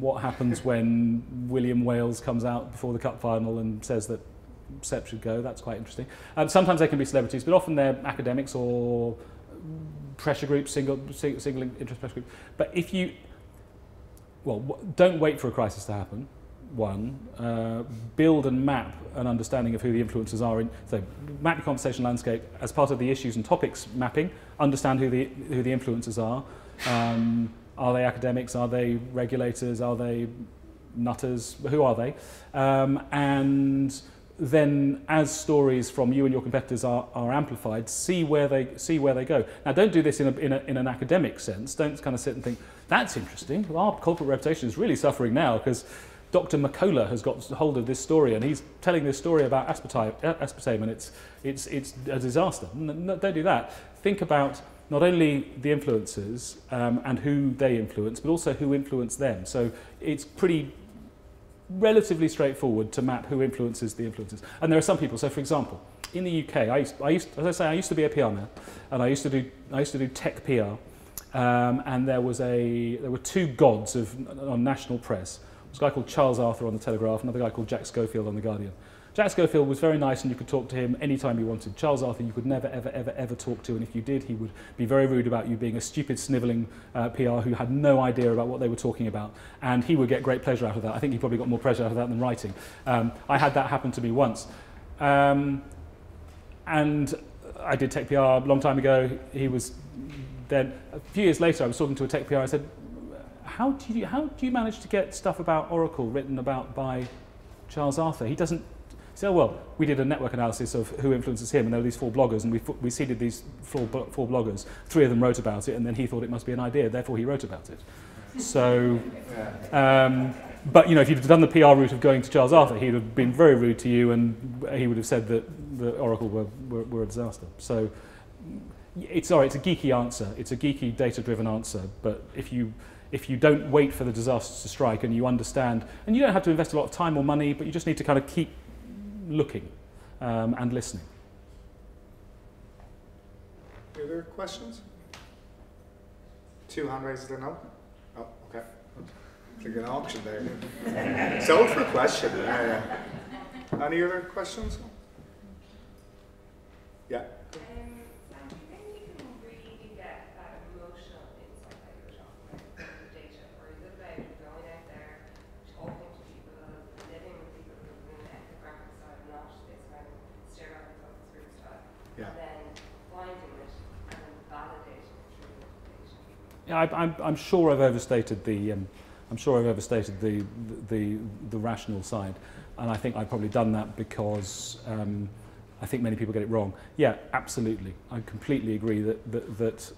What happens when William Wales comes out before the cup final and says that Sepp should go? That's quite interesting. Sometimes they can be celebrities, but often they're academics or pressure groups, single interest pressure groups. But don't wait for a crisis to happen. Build and map an understanding of who the influencers are. So map your conversation landscape as part of the issues and topics mapping. Understand who the influencers are. Are they academics? Are they regulators? Are they nutters? Who are they? And then, as stories from you and your competitors are amplified, see where they go. Now, don't do this in an academic sense. Don't kind of sit and think that's interesting. Our corporate reputation is really suffering now because Dr. McCullough has got hold of this story and he's telling this story about aspartame, and it's a disaster. No, don't do that. Think about not only the influencers and who they influence, but also who influenced them. So it's pretty relatively straightforward to map who influences the influencers. And there are some people. So, for example, in the UK, I used to be a PR man, and I used to do tech PR. And there were two gods on national press. There was a guy called Charles Arthur on the Telegraph, another guy called Jack Schofield on the Guardian. Jack Schofield was very nice and you could talk to him anytime you wanted. Charles Arthur you could never, ever, ever, ever talk to, and if you did, he would be very rude about you being a stupid, snivelling PR who had no idea about what they were talking about, and he would get great pleasure out of that. I think he probably got more pleasure out of that than writing. I had that happen to me once. And I did tech PR a long time ago. He was then, a few years later, I was talking to a tech PR. I said, how do you manage to get stuff about Oracle written about by Charles Arthur? He doesn't. He said, oh, well, we did a network analysis of who influences him, and there were these 4 bloggers, and we seeded these 4 bloggers. 3 of them wrote about it, and then he thought it must be an idea, therefore he wrote about it. So, but you know, if you'd done the PR route of going to Charles Arthur, he'd have been very rude to you, and he would have said that the Oracle were a disaster. So, it's a geeky answer. It's a geeky, data-driven answer. But if you don't wait for the disasters to strike, and you understand, and you don't have to invest a lot of time or money, but you just need to kind of keep looking and listening. Any other questions? 2 hand raises there now. Oh, okay. It's like an auction there. Sold for a question. Any other questions? Yeah. Yeah, I'm sure I've overstated the rational side, and I think I've probably done that because I think many people get it wrong. Yeah, absolutely. I completely agree that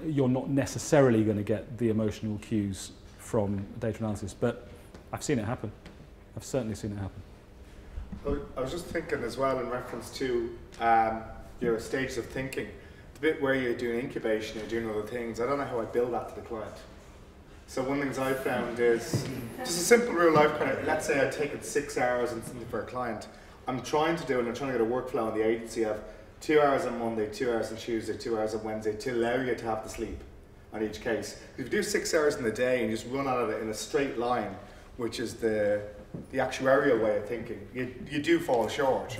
you're not necessarily going to get the emotional cues from data analysis, but I've seen it happen. I've certainly seen it happen. Well, I was just thinking as well in reference to your stages of thinking. The bit where you're doing incubation, you're doing other things, I don't know how I build that to the client. So one of the things I've found is, just a simple rule I've kind of, let's say I take it 6 hours and something for a client. I'm trying to do, and I'm trying to get a workflow in the agency of 2 hours on Monday, 2 hours on Tuesday, 2 hours on Wednesday to allow you to have the sleep on each case. If you do 6 hours in the day and you just run out of it in a straight line, which is the actuarial way of thinking, you do fall short.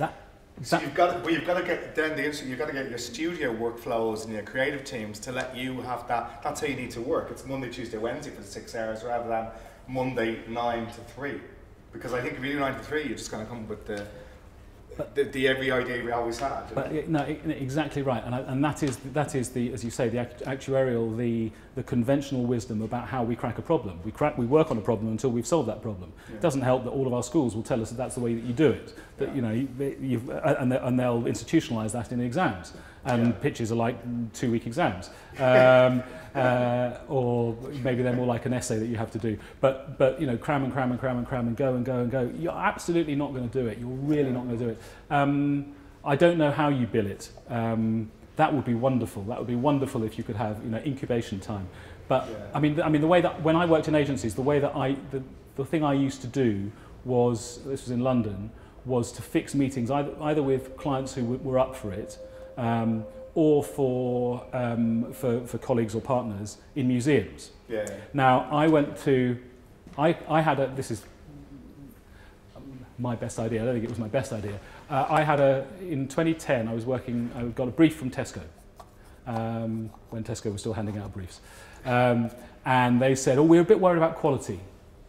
So you've got to get down the instant. You've got to get your studio workflows and your creative teams to let you have that. That's how you need to work. It's Monday, Tuesday, Wednesday for the 6 hours rather than Monday 9 to 3. Because I think if you do 9 to 3, you're just going to come up with the every idea we always had. But no, exactly right, and that is the, as you say, the actuarial, the conventional wisdom about how we crack a problem. We work on a problem until we've solved that problem. Yeah. It doesn't help that all of our schools will tell us that that's the way that you do it. That you know, and they'll institutionalise that in exams. And pitches are like 2-week exams, or maybe they're more like an essay that you have to do. But you know, cram and cram and cram and cram and go and go and go. You're absolutely not going to do it. You're really not going to do it. I don't know how you bill it. That would be wonderful. That would be wonderful if you could have, you know, incubation time. But I mean the way that when I worked in agencies, the way that the thing I used to do was, this was in London, was to fix meetings either with clients who were up for it. Or for colleagues or partners in museums. Yeah. Now, I had this is my best idea, I don't think it was my best idea. In 2010, I got a brief from Tesco, when Tesco was still handing out briefs. And they said, oh, we're a bit worried about quality.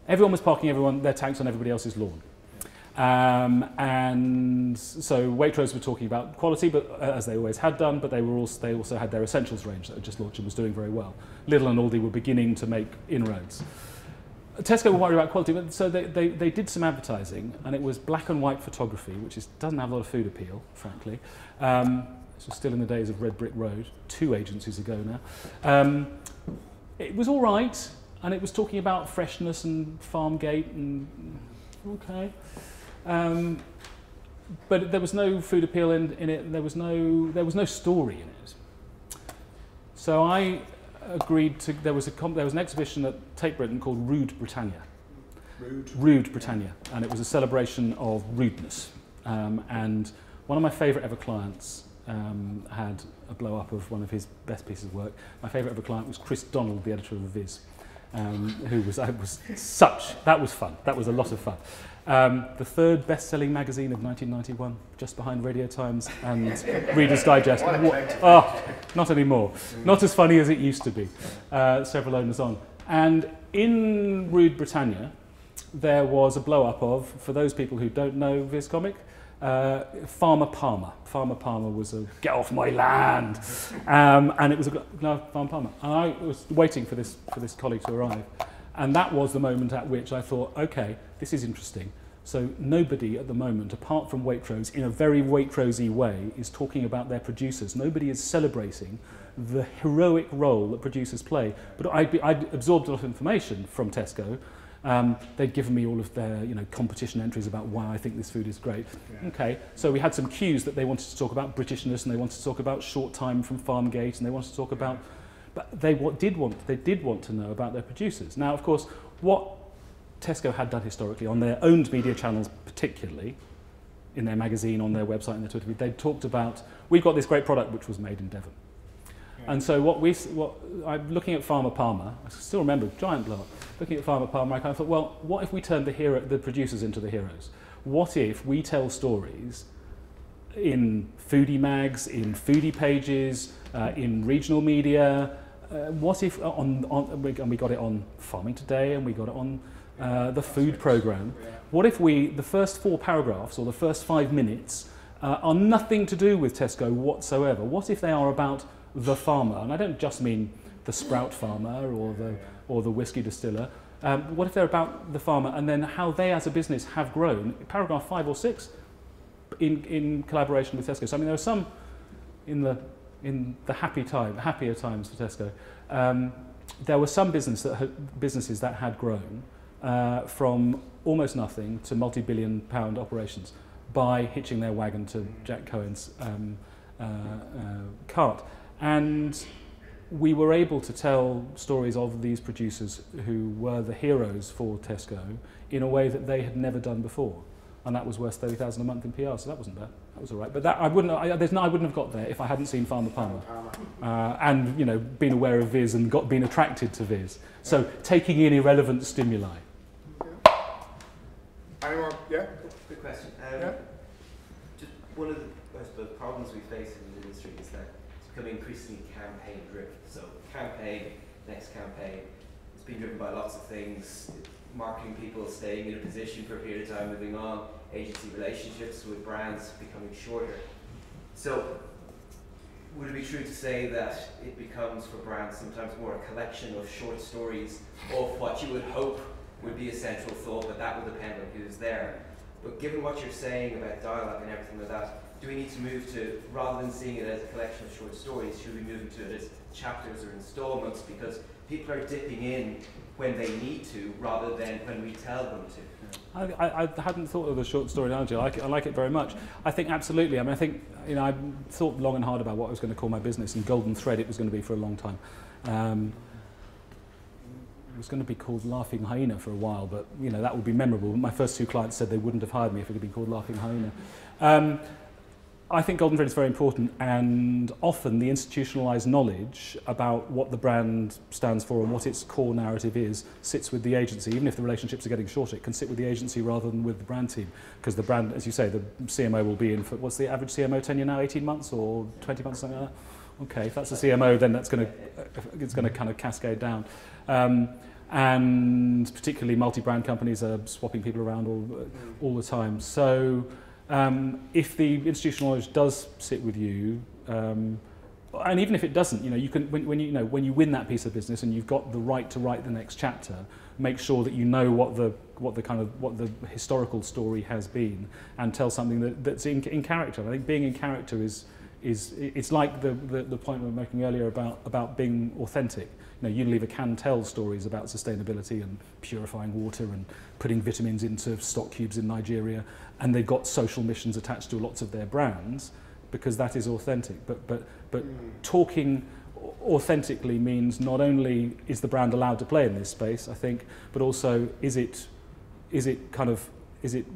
Everyone was parking their tanks on everybody else's lawn. And so Waitrose were talking about quality, but as they always had done, but they also had their essentials range that had just launched and was doing very well. Lidl and Aldi were beginning to make inroads. Tesco were worried about quality, but so they did some advertising, and it was black and white photography, which doesn't have a lot of food appeal, frankly. This was still in the days of Red Brick Road, 2 agencies ago now. It was all right, and it was talking about freshness and farm gate and okay. But there was no food appeal in it. There was no story in it. So I agreed to. There was an exhibition at Tate Britain called Rude Britannia, Rude Britannia, and it was a celebration of rudeness. And one of my favourite ever clients had a blow-up of one of his best pieces of work. My favourite ever client was Chris Donald, the editor of Viz, that was fun. That was a lot of fun. The third best-selling magazine of 1991, just behind Radio Times and Reader's Digest. Not anymore. Not as funny as it used to be, several owners on. And in Rude Britannia, there was a blow-up of, for those people who don't know Viz Comic, Farmer Palmer. Farmer Palmer was a get off my land, and it was Farmer Palmer. And I was waiting for this colleague to arrive, and that was the moment at which I thought, okay, this is interesting. So nobody at the moment, apart from Waitrose, in a very Waitrosey way, is talking about their producers. Nobody is celebrating the heroic role that producers play. But I'd absorbed a lot of information from Tesco. They'd given me all of their competition entries about why I think this food is great. Yeah. Okay, so we had some cues that they wanted to talk about Britishness, and they wanted to talk about short time from Farmgate, and they wanted to talk about, but they did want to know about their producers. Now, of course, what Tesco had done historically on their owned media channels, particularly in their magazine, on their website, and their Twitter feed, they'd talked about, we've got this great product which was made in Devon. Yeah. And so I'm looking at Farmer Palmer, I still remember, giant blow up, looking at Farmer Palmer, I kind of thought, well, what if we turned the producers into the heroes? What if we tell stories in foodie mags, in foodie pages, in regional media? What if and we got it on Farming Today, and we got it on the food programme. What if the first 4 paragraphs or the first 5 minutes are nothing to do with Tesco whatsoever? What if they are about the farmer? And I don't just mean the sprout farmer or the whiskey distiller. What if they're about the farmer, and then how they as a business have grown? Paragraph 5 or 6 in collaboration with Tesco. So I mean, there were some in the happier times for Tesco. There were some businesses that had grown from almost nothing to multi-billion-pound operations by hitching their wagon to Jack Cohen's cart. And we were able to tell stories of these producers who were the heroes for Tesco in a way that they had never done before. And that was worth $30,000 a month in PR, so that wasn't bad. That was all right. But I wouldn't have got there if I hadn't seen Farmer Palmer and been aware of Viz and been attracted to Viz. So taking in irrelevant stimuli. Any more? Yeah. Quick question. Just one of the problems we face in the industry is that it's becoming increasingly campaign driven. So campaign, next campaign, it's been driven by lots of things. Marketing people staying in a position for a period of time, moving on, agency relationships with brands becoming shorter. So would it be true to say that it becomes for brands sometimes more a collection of short stories of what you would hope would be a central thought, but that will depend on who's there? But given what you're saying about dialogue and everything like that, do we need to move to, rather than seeing it as a collection of short stories, should we move to it as chapters or installments? Because people are dipping in when they need to, rather than when we tell them to. I hadn't thought of the short story analogy. I like it very much. I think absolutely. I mean, I think I thought long and hard about what I was going to call my business, and Golden Thread it was going to be for a long time. It was going to be called Laughing Hyena for a while, but that would be memorable. My first 2 clients said they wouldn't have hired me if it had been called Laughing Hyena. I think Golden Thread is very important, and often the institutionalised knowledge about what the brand stands for and what its core narrative is sits with the agency. Even if the relationships are getting shorter, it can sit with the agency rather than with the brand team, because the brand, as you say, the CMO will be in for, what's the average CMO tenure now, 18 months or 20 months, something like that? Okay, if that's the CMO, then it's going to kind of cascade down. And particularly multi-brand companies are swapping people around all the time. So if the institutional knowledge does sit with you, and even if it doesn't, you can when you win that piece of business and you've got the right to write the next chapter, make sure that you know what the historical story has been, and tell something that's in character. I think being in character is it's like the point we were making earlier about being authentic. Unilever can tell stories about sustainability and purifying water and putting vitamins into stock cubes in Nigeria, and they've got social missions attached to lots of their brands because that is authentic. But talking authentically means not only is the brand allowed to play in this space, I think, but also is it is it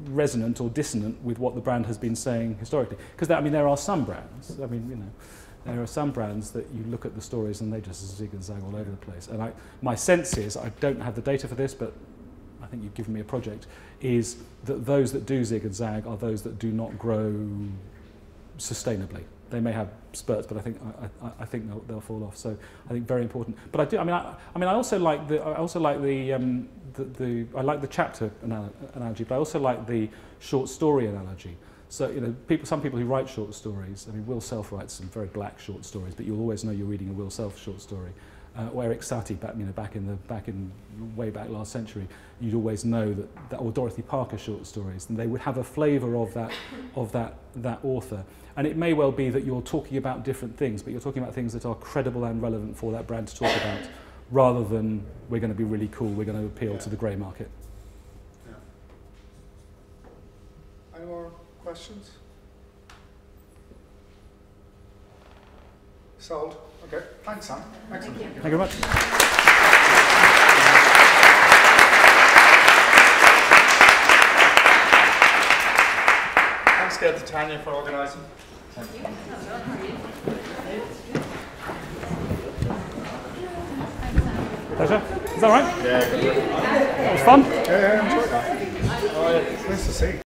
resonant or dissonant with what the brand has been saying historically? Because I mean, there are some brands. I mean, you know, there are some brands that you look at the stories and they just zig and zag all over the place. And my sense is, I don't have the data for this, but I think you've given me a project, is that those that do zig and zag are those that do not grow sustainably. They may have spurts, but I think they'll fall off. So I think very important. But I do. I also like the chapter analogy, but I also like the short story analogy. So you know, some people who write short stories. I mean, Will Self writes some very black short stories, but you'll always know you're reading a Will Self short story. Or Eric Satie, way back last century, you'd always know that, or Dorothy Parker short stories, and they would have a flavour of that author. And it may well be that you're talking about different things, but you're talking about things that are credible and relevant for that brand to talk about, rather than we're going to be really cool, we're going to appeal to the grey market. Yeah. Any more questions? Sold. Okay. Thanks, Sam. Excellent. Thank you. Thank you very much. Thanks again to Tanya for organising. Pleasure. Is that right? Yeah, good. That was fun. Yeah, enjoyed that. Oh, yeah, it's nice to see.